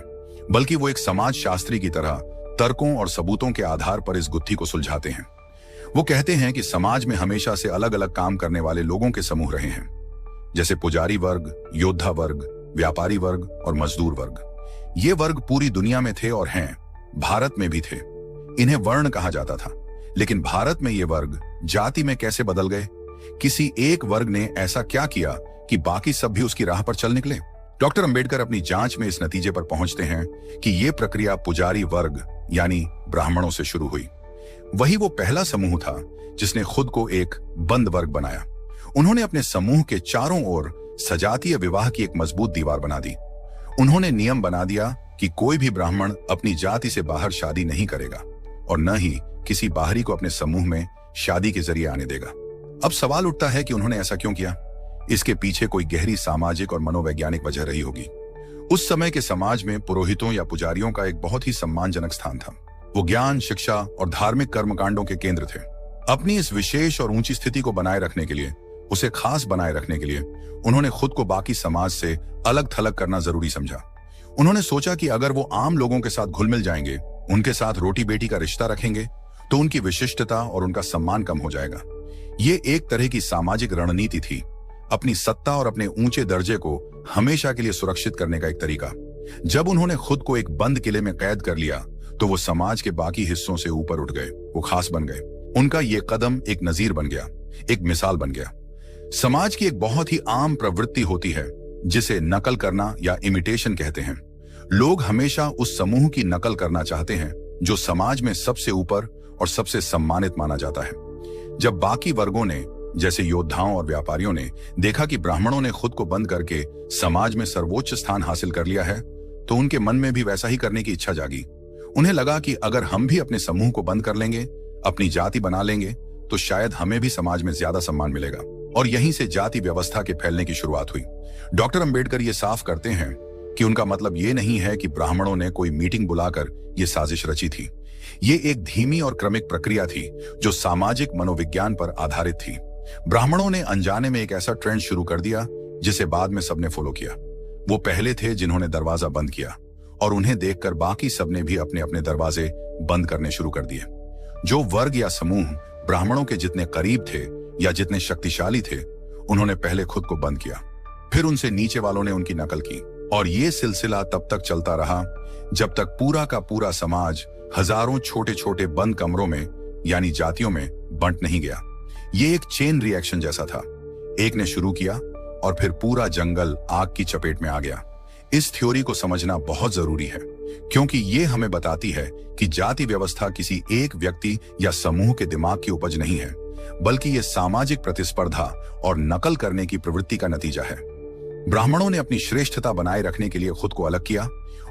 बल्कि वो एक समाज शास्त्री की तरह तर्कों और सबूतों के आधार पर इस गुत्थी को सुलझाते हैं। वो कहते हैं कि समाज में हमेशा से अलग अलग काम करने वाले लोगों के समूह रहे हैं, जैसे पुजारी वर्ग, योद्धा वर्ग, व्यापारी वर्ग और मजदूर वर्ग। ये वर्ग पूरी दुनिया में थे और हैं, भारत में भी थे। इन्हें वर्ण कहा जाता था। लेकिन भारत में ये वर्ग जाति में कैसे बदल गए? किसी एक वर्ग ने ऐसा क्या किया कि बाकी सब भी उसकी राह पर चल निकले? डॉक्टर अंबेडकर अपनी जांच में इस नतीजे पर पहुंचते हैं कि यह प्रक्रिया पुजारी वर्ग यानी ब्राह्मणों से शुरू हुई। वही वो पहला समूह था जिसने खुद को एक बंद वर्ग बनाया। उन्होंने अपने समूह के चारों ओर सजातीय विवाह की एक मजबूत दीवार बना दी। उन्होंने नियम बना दिया कि कोई भी ब्राह्मण अपनी जाति से बाहर शादी नहीं करेगा और न ही किसी बाहरी को अपने समूह में शादी के जरिए आने देगा। अब सवाल उठता है कि उन्होंने ऐसा क्यों किया? इसके पीछे कोई गहरी सामाजिक और मनोवैज्ञानिक वजह रही होगी। उस समय के समाज में पुरोहितों या पुजारियों का एक बहुत ही सम्मानजनक स्थान था। वो ज्ञान, शिक्षा और धार्मिक कर्मकांडों के केंद्र थे। अपनी इस विशेष और ऊंची स्थिति को बनाए रखने के लिए, उसे खास बनाए रखने के लिए उन्होंने खुद को बाकी समाज से अलग थलग करना जरूरी समझा। उन्होंने सोचा कि अगर वो आम लोगों के साथ घुल मिल जाएंगे, उनके साथ रोटी बेटी का रिश्ता रखेंगे, तो उनकी विशिष्टता और उनका सम्मान कम हो जाएगा। ये एक तरह की सामाजिक रणनीति थी, अपनी सत्ता और अपने ऊंचे दर्जे को हमेशा के लिए सुरक्षित करने का एक तरीका। जब उन्होंने खुद को एक बंद किले में कैद कर लिया तो वो समाज के बाकी हिस्सों से ऊपर उठ गए, वो खास बन गए। उनका ये कदम एक नजीर बन गया, एक मिसाल बन गया। समाज की एक बहुत ही आम प्रवृत्ति होती है जिसे नकल करना या इमिटेशन कहते हैं। लोग हमेशा उस समूह की नकल करना चाहते हैं जो समाज में सबसे ऊपर और सबसे सम्मानित माना जाता है। जब बाकी वर्गों ने, जैसे योद्धाओं और व्यापारियों ने, देखा कि ब्राह्मणों ने खुद को बंद करके समाज में सर्वोच्च स्थान हासिल कर लिया है, तो उनके मन में भी वैसा ही करने की इच्छा जागी। उन्हें लगा कि अगर हम भी अपने समूह को बंद कर लेंगे, अपनी जाति बना लेंगे, तो शायद हमें भी समाज में ज्यादा सम्मान मिलेगा। और यहीं से जाति व्यवस्था के फैलने की शुरुआत हुई। डॉक्टर अंबेडकर ये साफ करते हैं कि उनका मतलब ये नहीं है कि ब्राह्मणों ने कोई मीटिंग बुलाकर ये साजिश रची थी। ये एक धीमी और क्रमिक प्रक्रिया थी जो सामाजिक मनोविज्ञान पर आधारित थी। ब्राह्मणों ने अनजाने में एक ऐसा ट्रेंड शुरू कर दिया जिसे बाद में सबने फॉलो किया। वो पहले थे जिन्होंने दरवाजा बंद किया और उन्हें देखकर बाकी सबने भी अपने अपने दरवाजे बंद करने शुरू कर दिए। जो वर्ग या समूह ब्राह्मणों के जितने करीब थे या जितने शक्तिशाली थे, उन्होंने पहले खुद को बंद किया, फिर उनसे नीचे वालों ने उनकी नकल की, और ये सिलसिला तब तक चलता रहा जब तक पूरा का पूरा समाज हजारों छोटे छोटे बंद कमरों में यानी जातियों में बंट नहीं गया। ये एक चेन रिएक्शन जैसा था। एक ने शुरू किया और फिर पूरा जंगल आग की चपेट में आ गया। इस थ्योरी को समझना बहुत जरूरी है क्योंकि ये हमें बताती है कि जाति व्यवस्था किसी एक व्यक्ति या समूह के दिमाग की उपज नहीं है, बल्कि ये सामाजिक प्रतिस्पर्धा और नकल करने की प्रवृत्ति का नतीजा है। ब्राह्मणों ने अपनी श्रेष्ठता बनाए रखने के लिए खुद को अलग किया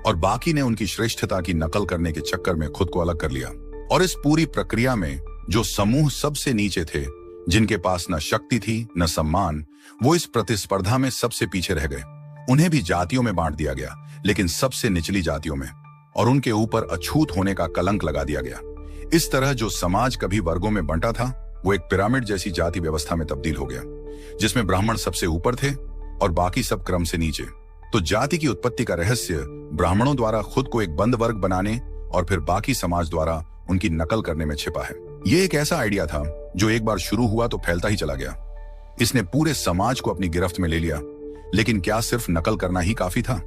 और बाकी ने उनकी श्रेष्ठता की नकल करने के चक्कर में खुद को अलग कर लिया। और इस पूरी प्रक्रिया में जो समूह सबसे नीचे थे, जिनके पास न शक्ति थी न सम्मान, वो इस प्रतिस्पर्धा में सबसे पीछे रह गए। उन्हें भी जातियों में बांट दिया गया, लेकिन सबसे निचली जातियों में, और उनके ऊपर अछूत होने का कलंक लगा दिया गया। इस तरह जो समाज कभी वर्गों में बंटा था, वो एक पिरामिड जैसी जाति व्यवस्था में तब्दील हो गया, जिसमें ब्राह्मण सबसे ऊपर थे और बाकी सब क्रम से नीचे। तो जाति की उत्पत्ति का रहस्य ब्राह्मणों द्वारा खुद को एक बंद वर्ग बनाने और फिर बाकी समाज द्वारा उनकी नकल करने में छिपा है। ये एक ऐसा आइडिया था जो एक बार शुरू हुआ तो फैलता ही चला गया। इसने पूरे समाज को अपनी गिरफ्त में ले लिया। लेकिन क्या सिर्फ नकल करना ही काफी था,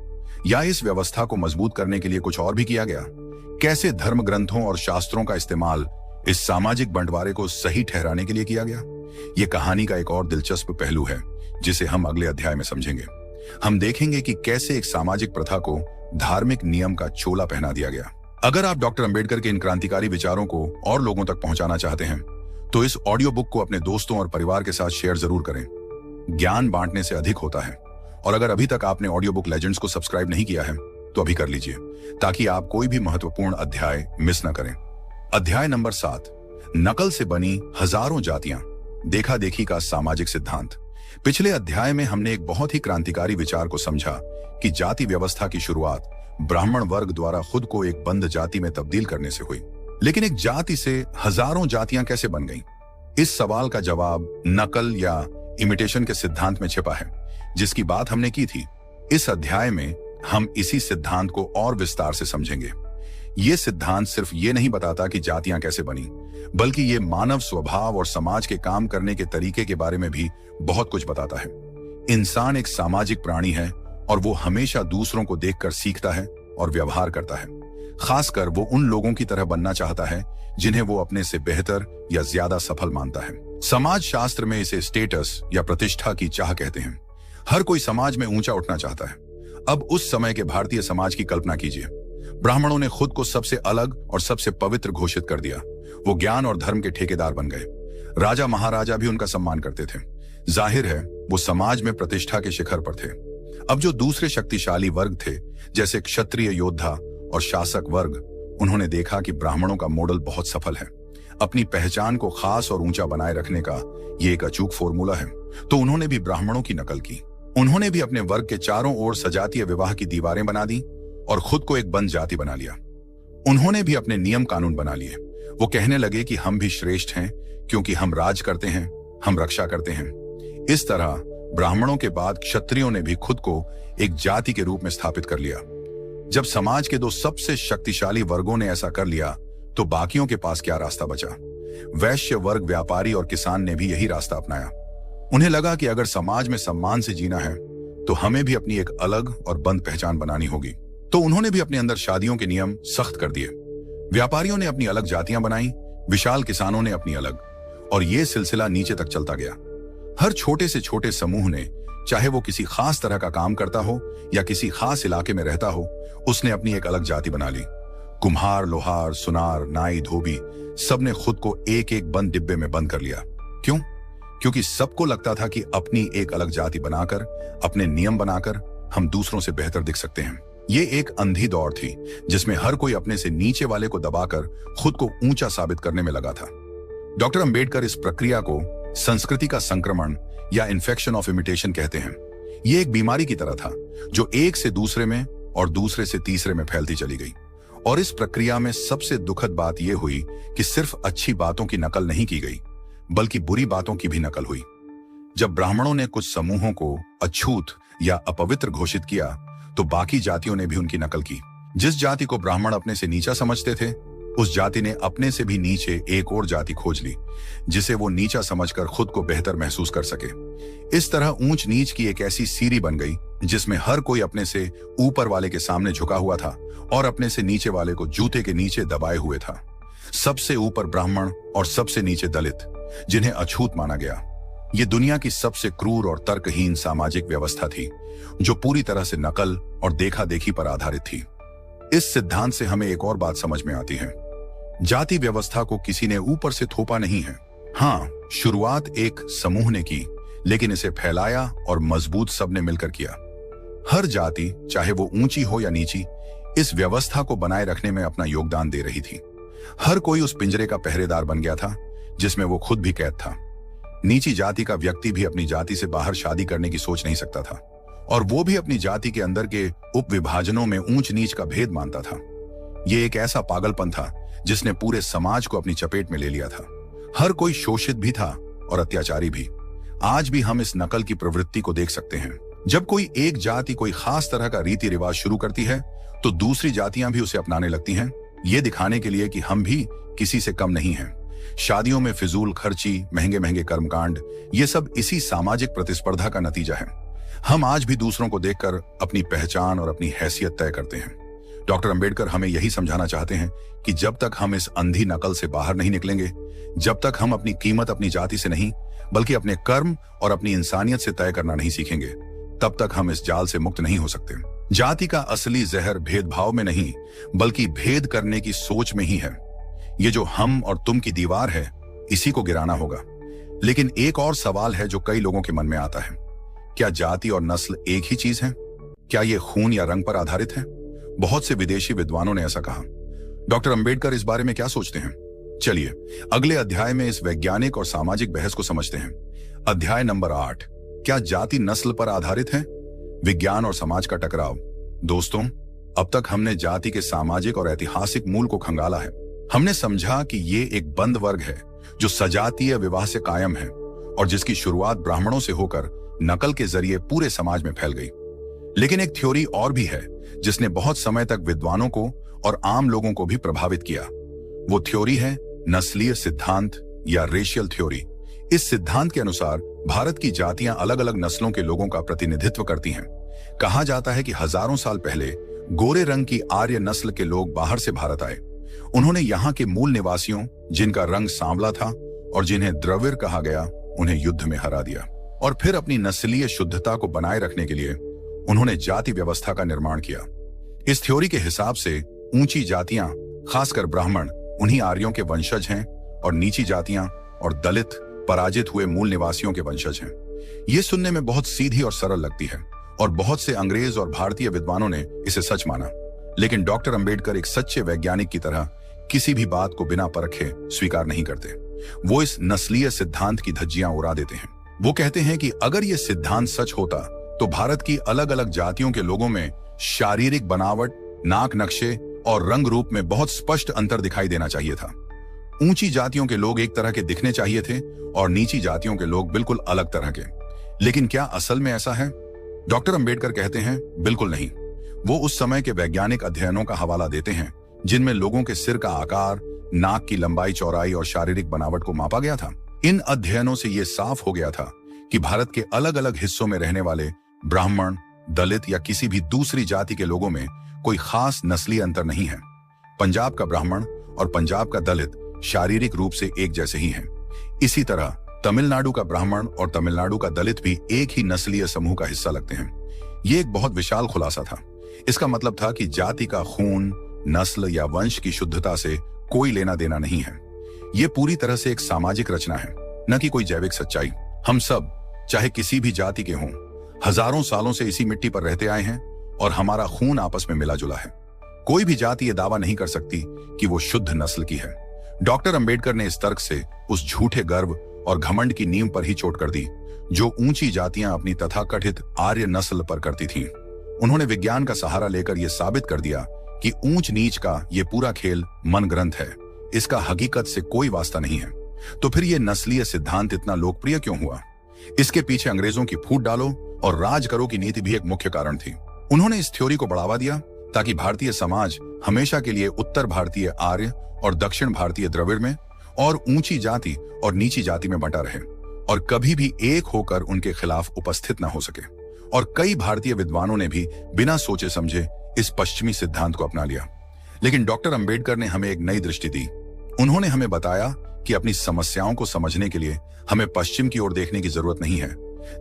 या इस व्यवस्था को मजबूत करने के लिए कुछ और भी किया गया? कैसे धर्म ग्रंथों और शास्त्रों का इस्तेमाल इस सामाजिक बंटवारे को सही ठहराने के लिए किया गया? ये कहानी का एक और दिलचस्प पहलू है, जिसे हम अगले अध्याय में समझेंगे। हम देखेंगे कि कैसे एक सामाजिक प्रथा को धार्मिक नियम का चोला पहना दिया गया। अगर आप डॉक्टर अंबेडकर के इन क्रांतिकारी विचारों को और लोगों तक पहुंचाना चाहते हैं, तो इस ऑडियो बुक को अपने दोस्तों और परिवार के साथ शेयर जरूर करें। ज्ञान बांटने से अधिक होता है। और अगर अभी तक आपने ऑडियो बुक लेजेंड्स को सब्सक्राइब नहीं किया है, तो अभी कर लीजिए, ताकि आप कोई भी महत्वपूर्ण अध्याय मिस न करें। अध्याय नंबर 7, नकल से बनी हजारों जातियां, देखा देखी का सामाजिक सिद्धांत। पिछले अध्याय में हमने एक बहुत ही क्रांतिकारी विचार को समझा कि जाति व्यवस्था की शुरुआत ब्राह्मण वर्ग द्वारा खुद को एक बंद जाति में तब्दील करने से हुई। लेकिन एक जाति से हजारों जातियां कैसे बन गईं? इस सवाल का जवाब नकल या इमिटेशन के सिद्धांत में छिपा है, जिसकी बात हमने की थी। इस अध्याय में हम इसी सिद्धांत को और विस्तार से समझेंगे। ये सिद्धांत सिर्फ ये नहीं बताता कि जातियां कैसे बनी, बल्कि ये मानव स्वभाव और समाज के काम करने के तरीके के बारे में भी बहुत कुछ बताता है। इंसान एक सामाजिक प्राणी है और वो हमेशा दूसरों को देखकर सीखता है और व्यवहार करता है। खासकर वो उन लोगों की तरह बनना चाहता है जिन्हें वो अपने से बेहतर या ज्यादा सफल मानता है। समाज शास्त्र में इसे स्टेटस या प्रतिष्ठा की चाह कहते हैं। हर कोई समाज में ऊंचा उठना चाहता है। अब उस समय के भारतीय समाज की कल्पना कीजिए। ब्राह्मणों ने खुद को सबसे अलग और सबसे पवित्र घोषित कर दिया। वो ज्ञान और धर्म के ठेकेदार बन गए। राजा महाराजा भी उनका सम्मान करते थे। जाहिर है वो समाज में प्रतिष्ठा के शिखर पर थे। अब जो दूसरे शक्तिशाली वर्ग थे, जैसे क्षत्रिय योद्धा और शासक वर्ग, उन्होंने देखा कि ब्राह्मणों का मॉडल बहुत सफल है। अपनी पहचान को खास और ऊंचा बनाए रखने का ये एक अचूक फॉर्मूला है। तो उन्होंने भी ब्राह्मणों की नकल की। उन्होंने भी अपने वर्ग के चारों ओर सजातीय विवाह की दीवारें बना दी और खुद को एक बंद जाति बना लिया। उन्होंने भी अपने नियम कानून बना लिए। वो कहने लगे कि हम भी श्रेष्ठ हैं क्योंकि हम राज करते हैं, हम रक्षा करते हैं। इस तरह ब्राह्मणों के बाद क्षत्रियों ने भी खुद को एक जाति के रूप में स्थापित कर लिया। जब समाज के दो सबसे शक्तिशाली वर्गों ने ऐसा कर लिया, तो बाकियों के पास क्या रास्ता बचा? वैश्य वर्ग, व्यापारी और किसान ने भी यही रास्ता अपनाया। उन्हें लगा कि अगर समाज में सम्मान से जीना है, तो हमें भी अपनी एक अलग और बंद पहचान बनानी होगी। तो उन्होंने भी अपने अंदर शादियों के नियम सख्त कर दिए। व्यापारियों ने अपनी अलग जातियां बनाई, विशाल किसानों ने अपनी अलग, और ये सिलसिला नीचे तक चलता गया। हर छोटे से छोटे समूह ने, चाहे वो किसी खास तरह का काम करता हो या किसी खास इलाके में रहता हो, उसने अपनी एक अलग जाति बना ली। कुम्हार, लोहार, सुनार, नाई, धोबी, सबने खुद को एक एक बंद डिब्बे में बंद कर लिया। क्यों? क्योंकि सबको लगता था कि अपनी एक अलग जाति बनाकर, अपने नियम बनाकर हम दूसरों से बेहतर दिख सकते हैं। ये एक अंधी दौड़ थी जिसमें हर कोई अपने से नीचे वाले को दबाकर खुद को ऊंचा साबित करने में लगा था। डॉक्टर अंबेडकर इस प्रक्रिया को संस्कृति का संक्रमण या इन्फेक्शन ऑफ इमिटेशन कहते हैं। ये एक बीमारी की तरह था जो एक से दूसरे में और दूसरे से तीसरे में फैलती चली गई। और इस प्रक्रिया में सबसे दुखद बात यह हुई कि सिर्फ अच्छी बातों की नकल नहीं की गई, बल्कि बुरी बातों की भी नकल हुई। जब ब्राह्मणों ने कुछ समूहों को अछूत या अपवित्र घोषित किया, तो बाकी जातियों ने भी उनकी नकल की। जिस जाति को ब्राह्मण अपने से नीचा समझते थे, उस जाति ने अपने से भी नीचे एक और जाति खोज ली, जिसे वो नीचा समझकर खुद को बेहतर महसूस कर सके। इस तरह ऊंच नीच की एक ऐसी सीढ़ी बन गई जिसमें हर कोई अपने से ऊपर वाले के सामने झुका हुआ था और अपने से नीचे वाले को जूते के नीचे दबाए हुए था। सबसे ऊपर ब्राह्मण और सबसे नीचे दलित, जिन्हें अछूत माना गया। ये दुनिया की सबसे क्रूर और तर्कहीन सामाजिक व्यवस्था थी, जो पूरी तरह से नकल और देखा देखी पर आधारित थी। इस सिद्धांत से हमें एक और बात समझ में आती है। जाति व्यवस्था को किसी ने ऊपर से थोपा नहीं है। हाँ, शुरुआत एक समूह ने की, लेकिन इसे फैलाया और मजबूत सबने मिलकर किया। हर जाति, चाहे वो ऊंची हो या नीची, इस व्यवस्था को बनाए रखने में अपना योगदान दे रही थी। हर कोई उस पिंजरे का पहरेदार बन गया था जिसमें वो खुद भी कैद था। नीची जाति का व्यक्ति भी अपनी जाति से बाहर शादी करने की सोच नहीं सकता था, और वो भी अपनी जाति के अंदर के उपविभाजनों में ऊंच नीच का भेद मानता था। ये एक ऐसा पागलपन था जिसने पूरे समाज को अपनी चपेट में ले लिया था। हर कोई शोषित भी था और अत्याचारी भी। आज भी हम इस नकल की प्रवृत्ति को देख सकते हैं। जब कोई एक जाति कोई खास तरह का रीति रिवाज शुरू करती है तो दूसरी जातियां भी उसे अपनाने लगती हैं, ये दिखाने के लिए कि हम भी किसी से कम नहीं हैं। शादियों में फिजूल खर्ची, महंगे महंगे कर्मकांड, ये सब इसी सामाजिक प्रतिस्पर्धा का नतीजा है। हम आज भी दूसरों को देखकर अपनी पहचान और अपनी हैसियत तय करते हैं। डॉक्टर अंबेडकर हमें यही समझाना चाहते हैं कि जब तक हम इस अंधी नकल से बाहर नहीं निकलेंगे, जब तक हम अपनी कीमत अपनी जाति से नहीं बल्कि अपने कर्म और अपनी इंसानियत से तय करना नहीं सीखेंगे, तब तक हम इस जाल से मुक्त नहीं हो सकते। जाति का असली जहर भेदभाव में नहीं बल्कि भेद करने की सोच में ही है। ये जो हम और तुम की दीवार है, इसी को गिराना होगा। लेकिन एक और सवाल है जो कई लोगों के मन में आता है, क्या जाति और नस्ल एक ही चीज है? क्या ये खून या रंग पर आधारित है? बहुत से विदेशी विद्वानों ने ऐसा कहा। डॉक्टर अंबेडकर इस बारे में क्या सोचते हैं? चलिए अगले अध्याय में इस वैज्ञानिक और सामाजिक बहस को समझते हैं। अध्याय नंबर 8, क्या जाति नस्ल पर आधारित है? विज्ञान और समाज का टकराव। दोस्तों, अब तक हमने जाति के सामाजिक और ऐतिहासिक मूल को खंगाला है। हमने समझा कि ये एक बंद वर्ग है जो सजातीय विवाह से कायम है और जिसकी शुरुआत ब्राह्मणों से होकर नकल के जरिए पूरे समाज में फैल गई। लेकिन एक थ्योरी और भी है जिसने बहुत समय तक विद्वानों को और आम लोगों को भी प्रभावित किया। वो थ्योरी है नस्लीय सिद्धांत या रेशियल थ्योरी। इस सिद्धांत के अनुसार भारत की जातियां अलग अलग नस्लों के लोगों का प्रतिनिधित्व करती हैं। कहा जाता है कि हजारों साल पहले गोरे रंग की आर्य नस्ल के लोग बाहर से भारत आए। उन्होंने यहाँ के मूल निवासियों, जिनका रंग सांवला था और जिन्हें द्रविड़ कहा गया, उन्हें युद्ध में हरा दिया। और फिर अपनी नस्लीय शुद्धता को बनाए रखने के लिए उन्होंने जाति व्यवस्था का निर्माण किया। इस थ्योरी के हिसाब से ऊंची जातियां, खासकर ब्राह्मण, उन्हीं आर्यों के वंशज हैं और नीची जातियां और दलित पराजित हुए मूल निवासियों के वंशज हैं। ये सुनने में बहुत सीधी और सरल लगती है और बहुत से अंग्रेज और भारतीय विद्वानों ने इसे सच माना। लेकिन डॉक्टर अंबेडकर एक सच्चे वैज्ञानिक की तरह किसी भी बात को बिना परखे स्वीकार नहीं करते। वो इस नस्लीय सिद्धांत की धज्जियां उड़ा देते हैं। वो कहते हैं कि अगर ये सिद्धांत सच होता तो भारत की अलग अलग जातियों के लोगों में शारीरिक बनावट, नाक नक्शे और रंग रूप में बहुत स्पष्ट अंतर दिखाई देना चाहिए था। ऊंची जातियों के लोग एक तरह के दिखने चाहिए थे और नीची जातियों के लोग बिल्कुल अलग तरह के। लेकिन क्या असल में ऐसा है? डॉक्टर अंबेडकर कहते हैं, बिल्कुल नहीं। वो उस समय के वैज्ञानिक अध्ययनों का हवाला देते हैं जिनमें लोगों के सिर का आकार, नाक की लंबाई चौड़ाई और शारीरिक बनावट को मापा गया था। इन अध्ययनों से ये साफ हो गया था कि भारत के अलग अलग हिस्सों में रहने वाले ब्राह्मण, दलित या किसी भी दूसरी जाति के लोगों में कोई खास नस्लीय अंतर नहीं है। पंजाब का ब्राह्मण और पंजाब का दलित शारीरिक रूप से एक जैसे ही हैं। इसी तरह तमिलनाडु का ब्राह्मण और तमिलनाडु का दलित भी एक ही नस्लीय समूह का हिस्सा लगते हैं। ये एक बहुत विशाल खुलासा था। इसका मतलब था कि जाति का खून, नस्ल या वंश की शुद्धता से कोई लेना देना नहीं है। ये पूरी तरह से एक सामाजिक रचना है, न कि कोई जैविक सच्चाई। हम सब, चाहे किसी भी जाति के हों, हजारों सालों से इसी मिट्टी पर रहते आए हैं और हमारा खून आपस में मिला जुला है। कोई भी जाति ये दावा नहीं कर सकती कि वो शुद्ध नस्ल की है। डॉक्टर अंबेडकर ने इस तर्क से उस झूठे गर्व और घमंड की नींव पर ही चोट कर दी जो ऊंची जातियां अपनी तथाकथित आर्य नस्ल पर करती थीं। उन्होंने विज्ञान का सहारा लेकर यह साबित कर दिया कि ऊंच नीच का ये पूरा खेल मन ग्रंथ है, इसका हकीकत से कोई वास्ता नहीं है। तो फिर ये नस्लीय सिद्धांत इतना लोकप्रिय क्यों हुआ? इसके पीछे अंग्रेजों की फूट डालो और राज करो की नीति भी एक मुख्य कारण थी। उन्होंने इस थ्योरी को बढ़ावा दिया ताकि भारतीय समाज हमेशा के लिए उत्तर भारतीय आर्य और दक्षिण भारतीय द्रविड़ में और ऊंची जाति और नीची जाति में बंटा रहे और कभी भी एक होकर उनके खिलाफ उपस्थित न हो सके। और कई भारतीय विद्वानों ने भी बिना सोचे समझे इस पश्चिमी सिद्धांत को अपना लिया। लेकिन डॉक्टर अंबेडकर ने हमें एक नई दृष्टि दी। उन्होंने हमें बताया कि अपनी समस्याओं को समझने के लिए हमें पश्चिम की ओर देखने की जरूरत नहीं है।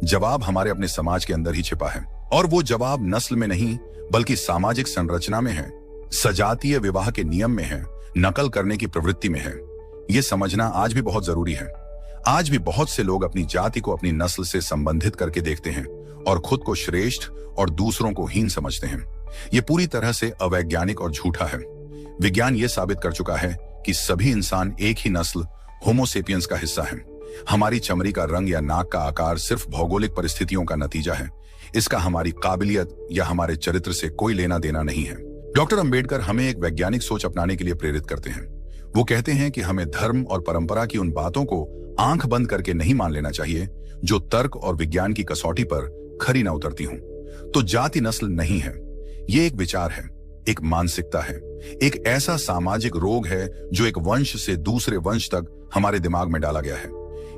जवाब हमारे अपने समाज के अंदर ही छिपा है और वो जवाब नस्ल में नहीं बल्कि सामाजिक संरचना में है, सजातीय विवाह के नियम में है, नकल करने की प्रवृत्ति में है। ये समझना आज भी बहुत जरूरी है। आज भी बहुत से लोग अपनी जाति को अपनी नस्ल से संबंधित करके देखते हैं और खुद को श्रेष्ठ और दूसरों को हीन समझते हैं। ये पूरी तरह से अवैज्ञानिक और झूठा है। विज्ञान ये साबित कर चुका है कि सभी इंसान एक ही नस्ल होमोसेपियंस का हिस्सा हैं। हमारी चमड़ी का रंग या नाक का आकार सिर्फ भौगोलिक परिस्थितियों का नतीजा है। इसका हमारी काबिलियत या हमारे चरित्र से कोई लेना देना नहीं है। डॉक्टर अंबेडकर हमें एक वैज्ञानिक सोच अपनाने के लिए प्रेरित करते हैं। वो कहते हैं कि हमें धर्म और परंपरा की उन बातों को आंख बंद करके नहीं मान लेना चाहिए जो तर्क और विज्ञान की कसौटी पर खरी न उतरती हों। तो जाति नस्ल नहीं है, ये एक विचार है, एक मानसिकता है, एक ऐसा सामाजिक रोग है जो एक वंश से दूसरे वंश तक हमारे दिमाग में डाला गया है।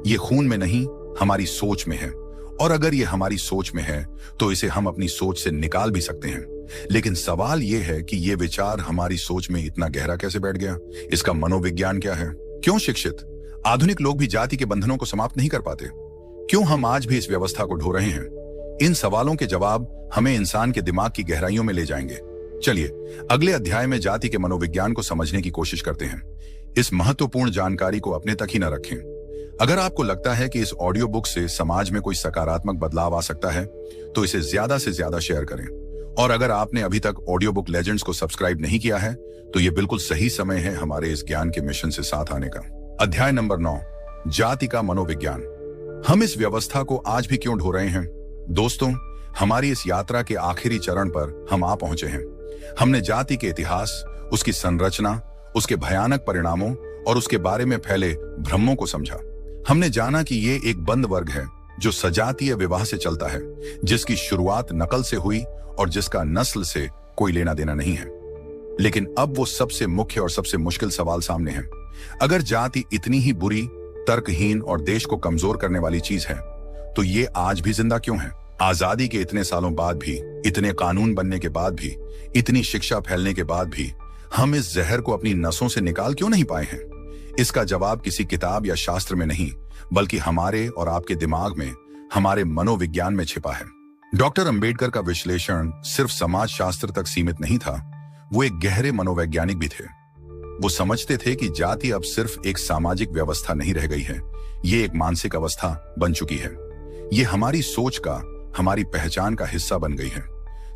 ये खून में नहीं, हमारी सोच में है। और अगर ये हमारी सोच में है तो इसे हम अपनी सोच से निकाल भी सकते हैं। लेकिन सवाल यह है कि यह विचार हमारी सोच में इतना गहरा कैसे बैठ गया? इसका मनोविज्ञान क्या है? क्यों शिक्षित आधुनिक लोग भी जाति के बंधनों को समाप्त नहीं कर पाते? क्यों हम आज भी इस व्यवस्था को ढो रहे हैं? इन सवालों के जवाब हमें इंसान के दिमाग की गहराइयों में ले जाएंगे। चलिए अगले अध्याय में जाति के मनोविज्ञान को समझने की कोशिश करते हैं। इस महत्वपूर्ण जानकारी को अपने तक ही न रखें। अगर आपको लगता है कि इस ऑडियो बुक से समाज में कोई सकारात्मक बदलाव आ सकता है तो इसे ज्यादा से ज्यादा शेयर करें। और अगर आपने अभी तक ऑडियो बुक लेजेंड्स को सब्सक्राइब नहीं किया है तो ये बिल्कुल सही समय है हमारे इस ज्ञान के मिशन से साथ आने का। अध्याय नंबर 9, जाति का मनोविज्ञान। हम इस व्यवस्था को आज भी क्यों ढो रहे हैं? दोस्तों, हमारी इस यात्रा के आखिरी चरण पर हम आ पहुंचे हैं। हमने जाति के इतिहास, उसकी संरचना, उसके भयानक परिणामों और उसके बारे में फैले भ्रमों को समझा। हमने जाना कि ये एक बंद वर्ग है जो सजातीय विवाह से चलता है, जिसकी शुरुआत नकल से हुई और जिसका नस्ल से कोई लेना देना नहीं है। लेकिन अब वो सबसे मुख्य और सबसे मुश्किल सवाल सामने है। अगर जाति इतनी ही बुरी, तर्कहीन और देश को कमजोर करने वाली चीज है तो ये आज भी जिंदा क्यों है? आजादी के इतने सालों बाद भी, इतने कानून बनने के बाद भी, इतनी शिक्षा फैलने के बाद भी हम इस जहर को अपनी नसों से निकाल क्यों नहीं पाए हैं? इसका जवाब किसी किताब या शास्त्र में नहीं, बल्कि हमारे और आपके दिमाग में, हमारे मनोविज्ञान में छिपा है। डॉक्टर अंबेडकर का विश्लेषण सिर्फ समाज शास्त्र तक सीमित नहीं था, वो एक गहरे मनोवैज्ञानिक भी थे। वो समझते थे कि जाति अब सिर्फ एक सामाजिक व्यवस्था नहीं रह गई है, ये एक मानसिक अवस्था बन चुकी है। ये हमारी सोच का, हमारी पहचान का हिस्सा बन गई है।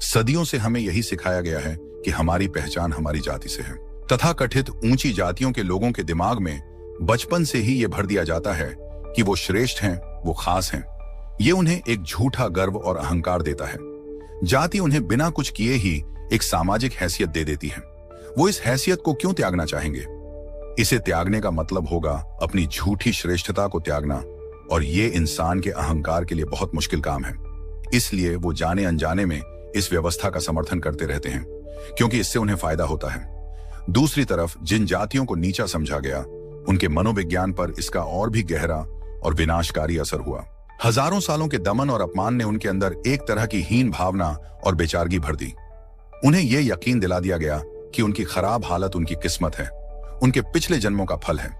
सदियों से हमें यही सिखाया गया है कि हमारी पहचान हमारी जाति से है। तथाकथित ऊंची जातियों के लोगों के दिमाग में बचपन से ही ये भर दिया जाता है कि वो श्रेष्ठ हैं, वो खास हैं। ये उन्हें एक झूठा गर्व और अहंकार देता है। जाति उन्हें बिना कुछ किए ही एक सामाजिक हैसियत दे देती है। वो इस हैसियत को क्यों त्यागना चाहेंगे? इसे त्यागने का मतलब होगा अपनी झूठी श्रेष्ठता को त्यागना, और ये इंसान के अहंकार के लिए बहुत मुश्किल काम है। इसलिए वो जाने अनजाने में इस व्यवस्था का समर्थन करते रहते हैं, क्योंकि इससे उन्हें फायदा होता है। दूसरी तरफ जिन जातियों को नीचा समझा गया, उनके मनोविज्ञान पर इसका और भी गहरा और विनाशकारी असर हुआ। हजारों सालों के दमन और अपमान ने उनके अंदर एक तरह की हीन भावना और बेचारगी भर दी। उन्हें यह यकीन दिला दिया गया कि उनकी खराब हालत उनकी किस्मत है, उनके पिछले जन्मों का फल है।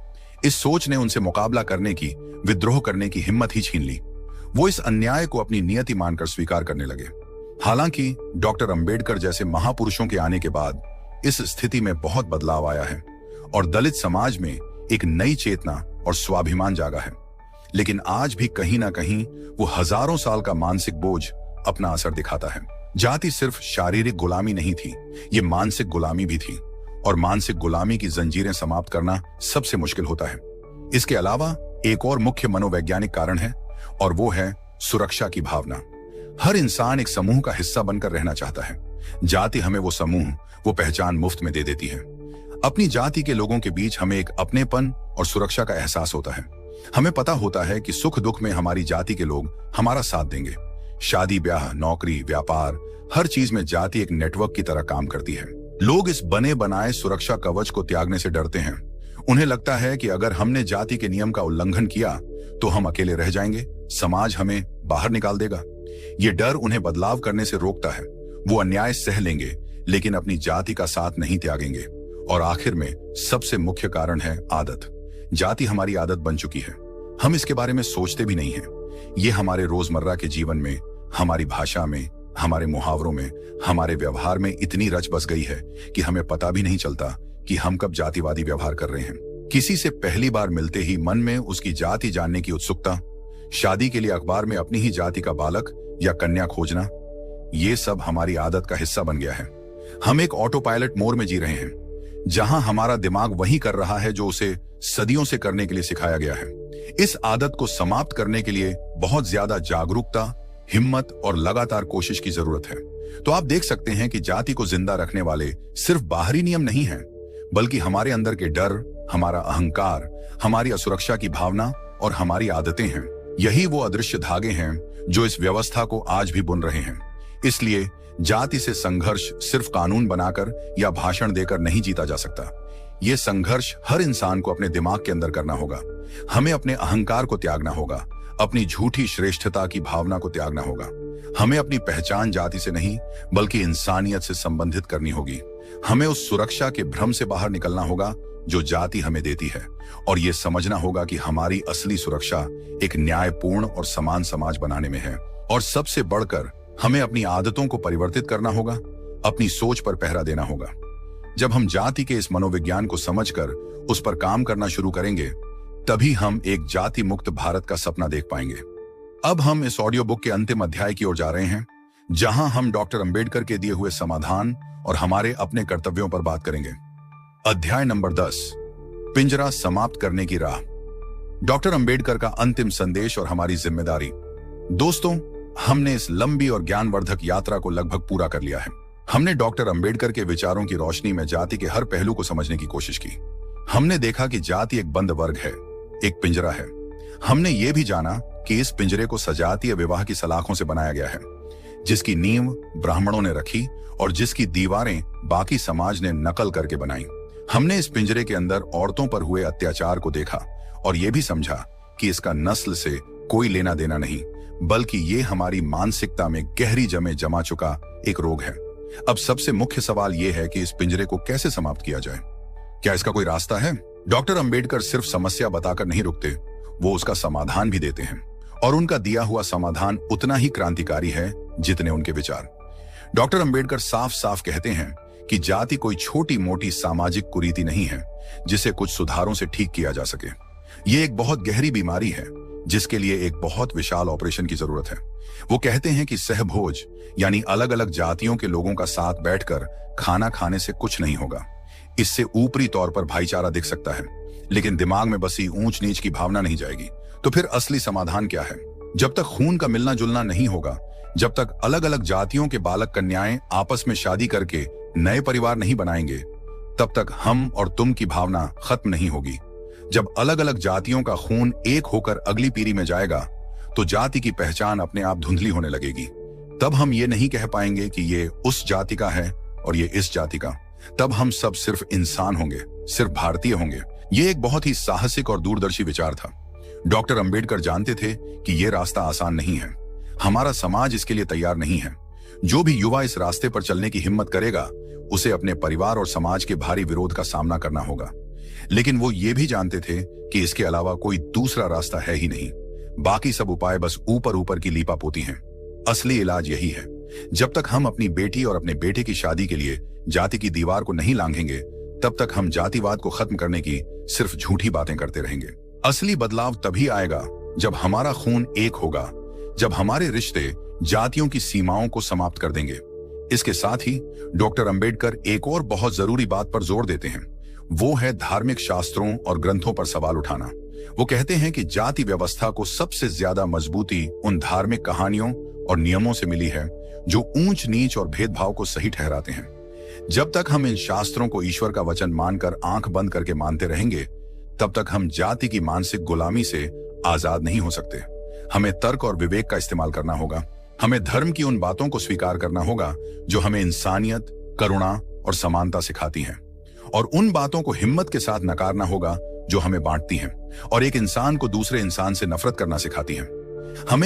इस सोच ने उनसे मुकाबला करने की, विद्रोह करने की हिम्मत ही छीन ली। वो इस अन्याय को अपनी नियति मानकर स्वीकार करने लगे। हालांकि डॉक्टर अंबेडकर जैसे महापुरुषों के आने के बाद इस स्थिति में बहुत बदलाव आया है और दलित समाज में एक नई चेतना और स्वाभिमान जागा है। लेकिन आज भी कहीं ना कहीं वो हजारों साल का मानसिक बोझ अपना असर दिखाता है। जाति सिर्फ शारीरिक गुलामी नहीं थी, ये मानसिक गुलामी भी थी, और मानसिक गुलामी की जंजीरें समाप्त करना सबसे मुश्किल होता है। इसके अलावा एक और मुख्य मनोवैज्ञानिक कारण है, और वो है सुरक्षा की भावना। हर इंसान एक समूह का हिस्सा बनकर रहना चाहता है। जाति हमें वो समूह, वो पहचान मुफ्त में दे देती है। अपनी जाति के लोगों के बीच हमें एक अपनेपन और सुरक्षा का एहसास होता है। हमें पता होता है कि सुख दुख में हमारी जाति के लोग हमारा साथ देंगे। शादी ब्याह, नौकरी, व्यापार, हर चीज में जाति एक नेटवर्क की तरह काम करती है। लोग इस बने बनाए सुरक्षा कवच को त्यागने से डरते हैं। उन्हें लगता है कि अगर हमने जाति के नियम का उल्लंघन किया तो हम अकेले रह जाएंगे, समाज हमें बाहर निकाल देगा। ये डर उन्हें बदलाव करने से रोकता है। वो अन्याय सह लेंगे लेकिन अपनी जाति का साथ नहीं त्यागेंगे। और आखिर में सबसे मुख्य कारण है आदत। जाति हमारी आदत बन चुकी है। हम इसके बारे में सोचते भी नहीं हैं। ये हमारे रोजमर्रा के जीवन में, हमारी भाषा में, हमारे मुहावरों में, हमारे व्यवहार में इतनी रच बस गई है कि हमें पता भी नहीं चलता कि हम कब जातिवादी व्यवहार कर रहे हैं। किसी से पहली बार मिलते ही मन में उसकी जाति जानने की उत्सुकता, शादी के लिए अखबार में अपनी ही जाति का बालक या कन्या खोजना, ये सब हमारी आदत का हिस्सा बन गया है। हम एक ऑटो पायलट मोड में जी रहे हैं। जहां हमारा दिमाग वही कर रहा है जो उसे सदियों से करने के लिए सिखाया गया है। इस आदत को समाप्त करने के लिए बहुत ज्यादा जागरूकता, हिम्मत और लगातार कोशिश की जरूरत है। तो आप देख सकते हैं कि जाति को जिंदा रखने वाले सिर्फ बाहरी नियम नहीं हैं, बल्कि हमारे अंदर के डर, हमारा अहंकार, हमारी असुरक्षा की भावना और हमारी आदतें हैं। यही वो अदृश्य धागे हैं जो इस व्यवस्था को आज भी बुन रहे हैं। इसलिए जाति से संघर्ष सिर्फ कानून बनाकर या भाषण देकर नहीं जीता जा सकता। ये संघर्ष हर इंसान को अपने दिमाग के अंदर करना होगा। हमें अपने अहंकार को त्यागना होगा, अपनी झूठी श्रेष्ठता की भावना को त्यागना होगा। हमें अपनी पहचान जाति से नहीं बल्कि इंसानियत से संबंधित करनी होगी। हमें उस सुरक्षा के भ्रम से बाहर निकलना होगा जो जाति हमें देती है, और यह समझना होगा कि हमारी असली सुरक्षा एक न्यायपूर्ण और समान समाज बनाने में है। और सबसे बढ़कर हमें अपनी आदतों को परिवर्तित करना होगा, अपनी सोच पर पहरा देना होगा। जब हम जाति के इस मनोविज्ञान को समझकर उस पर काम करना शुरू करेंगे, तभी हम एक जाति मुक्त भारत का सपना देख पाएंगे। अब हम इस ऑडियो बुक के अंतिम अध्याय की ओर जा रहे हैं, जहां हम डॉक्टर अंबेडकर के दिए हुए समाधान और हमारे अपने कर्तव्यों पर बात करेंगे। अध्याय नंबर 10, पिंजरा समाप्त करने की राह। डॉक्टर अंबेडकर का अंतिम संदेश और हमारी जिम्मेदारी। दोस्तों, हमने इस लंबी और ज्ञानवर्धक यात्रा को लगभग पूरा कर लिया है। हमने डॉक्टर अंबेडकर के विचारों की रोशनी में जाति के हर पहलू को समझने की कोशिश की। हमने देखा कि जाति एक बंद वर्ग है, एक पिंजरा है। हमने ये भी जाना कि इस पिंजरे को सजातीय विवाह की सलाखों से बनाया गया है, जिसकी नींव ब्राह्मणों ने रखी और जिसकी दीवारें बाकी समाज ने नकल करके बनाई। हमने इस पिंजरे के अंदर औरतों पर हुए अत्याचार को देखा और यह भी समझा कि इसका नस्ल से कोई लेना देना नहीं, बल्कि ये हमारी मानसिकता में गहरी जमा चुका एक रोग है। अब सबसे मुख्य सवाल यह है कि इस पिंजरे को कैसे समाप्त किया जाए। क्या इसका कोई रास्ता है? डॉक्टर अंबेडकर सिर्फ समस्या बताकर नहीं रुकते, वो उसका समाधान भी देते हैं, और उनका दिया हुआ समाधान उतना ही क्रांतिकारी है जितने उनके विचार। डॉक्टर अंबेडकर साफ साफ कहते हैं कि जाति कोई छोटी मोटी सामाजिक कुरीति नहीं है जिसे कुछ सुधारों से ठीक किया जा सके। ये एक बहुत गहरी बीमारी है जिसके लिए एक बहुत विशाल ऑपरेशन की जरूरत है। वो कहते हैं कि सहभोज यानी अलग अलग जातियों के लोगों का साथ बैठकर खाना खाने से कुछ नहीं होगा। इससे ऊपरी तौर पर भाईचारा दिख सकता है, लेकिन दिमाग में बसी ऊंच नीच की भावना नहीं जाएगी। तो फिर असली समाधान क्या है? जब तक खून का मिलना जुलना नहीं होगा, जब तक अलग अलग जातियों के बालक कन्याएं आपस में शादी करके नए परिवार नहीं बनाएंगे, तब तक हम और तुम की भावना खत्म नहीं होगी। जब अलग अलग जातियों का खून एक होकर अगली पीढ़ी में जाएगा, तो जाति की पहचान अपने आप धुंधली होने लगेगी। तब हम ये नहीं कह पाएंगे कि ये उस जाति का है और ये इस जाति का। तब हम सब सिर्फ इंसान होंगे, सिर्फ भारतीय होंगे। ये एक बहुत ही साहसिक और दूरदर्शी विचार था। डॉक्टर अंबेडकर जानते थे कि ये रास्ता आसान नहीं है। हमारा समाज इसके लिए तैयार नहीं है। जो भी युवा इस रास्ते पर चलने की हिम्मत करेगा, उसे अपने परिवार और समाज के भारी विरोध का सामना करना होगा। लेकिन वो ये भी जानते थे कि इसके अलावा कोई दूसरा रास्ता है ही नहीं। बाकी सब उपाय बस ऊपर ऊपर की लीपापोती हैं। असली इलाज यही है। जब तक हम अपनी बेटी और अपने बेटे की शादी के लिए जाति की दीवार को नहीं लांघेंगे, तब तक हम जातिवाद को खत्म करने की सिर्फ झूठी बातें करते रहेंगे। असली बदलाव तभी आएगा जब हमारा खून एक होगा, जब हमारे रिश्ते जातियों की सीमाओं को समाप्त कर देंगे। इसके साथ ही डॉक्टर अंबेडकर एक और बहुत जरूरी बात पर जोर देते हैं, वो है धार्मिक शास्त्रों और ग्रंथों पर सवाल उठाना। वो कहते हैं कि जाति व्यवस्था को सबसे ज्यादा मजबूती उन धार्मिक कहानियों और नियमों से मिली है जो ऊंच नीच और भेदभाव को सही ठहराते हैं। जब तक हम इन शास्त्रों को ईश्वर का वचन मानकर आंख बंद करके मानते रहेंगे, तब तक हम जाति की मानसिक गुलामी से आजाद नहीं हो सकते। हमें तर्क और विवेक का इस्तेमाल करना होगा। हमें धर्म की उन बातों को स्वीकार करना होगा जो हमें इंसानियत, करुणा और समानता सिखाती हैं, और उन बातों को हिम्मत के साथ नकारना होगा जो हमें बांटती हैं और एक इंसान को दूसरे इंसान से नफरत करना सिखाती हैं। हमें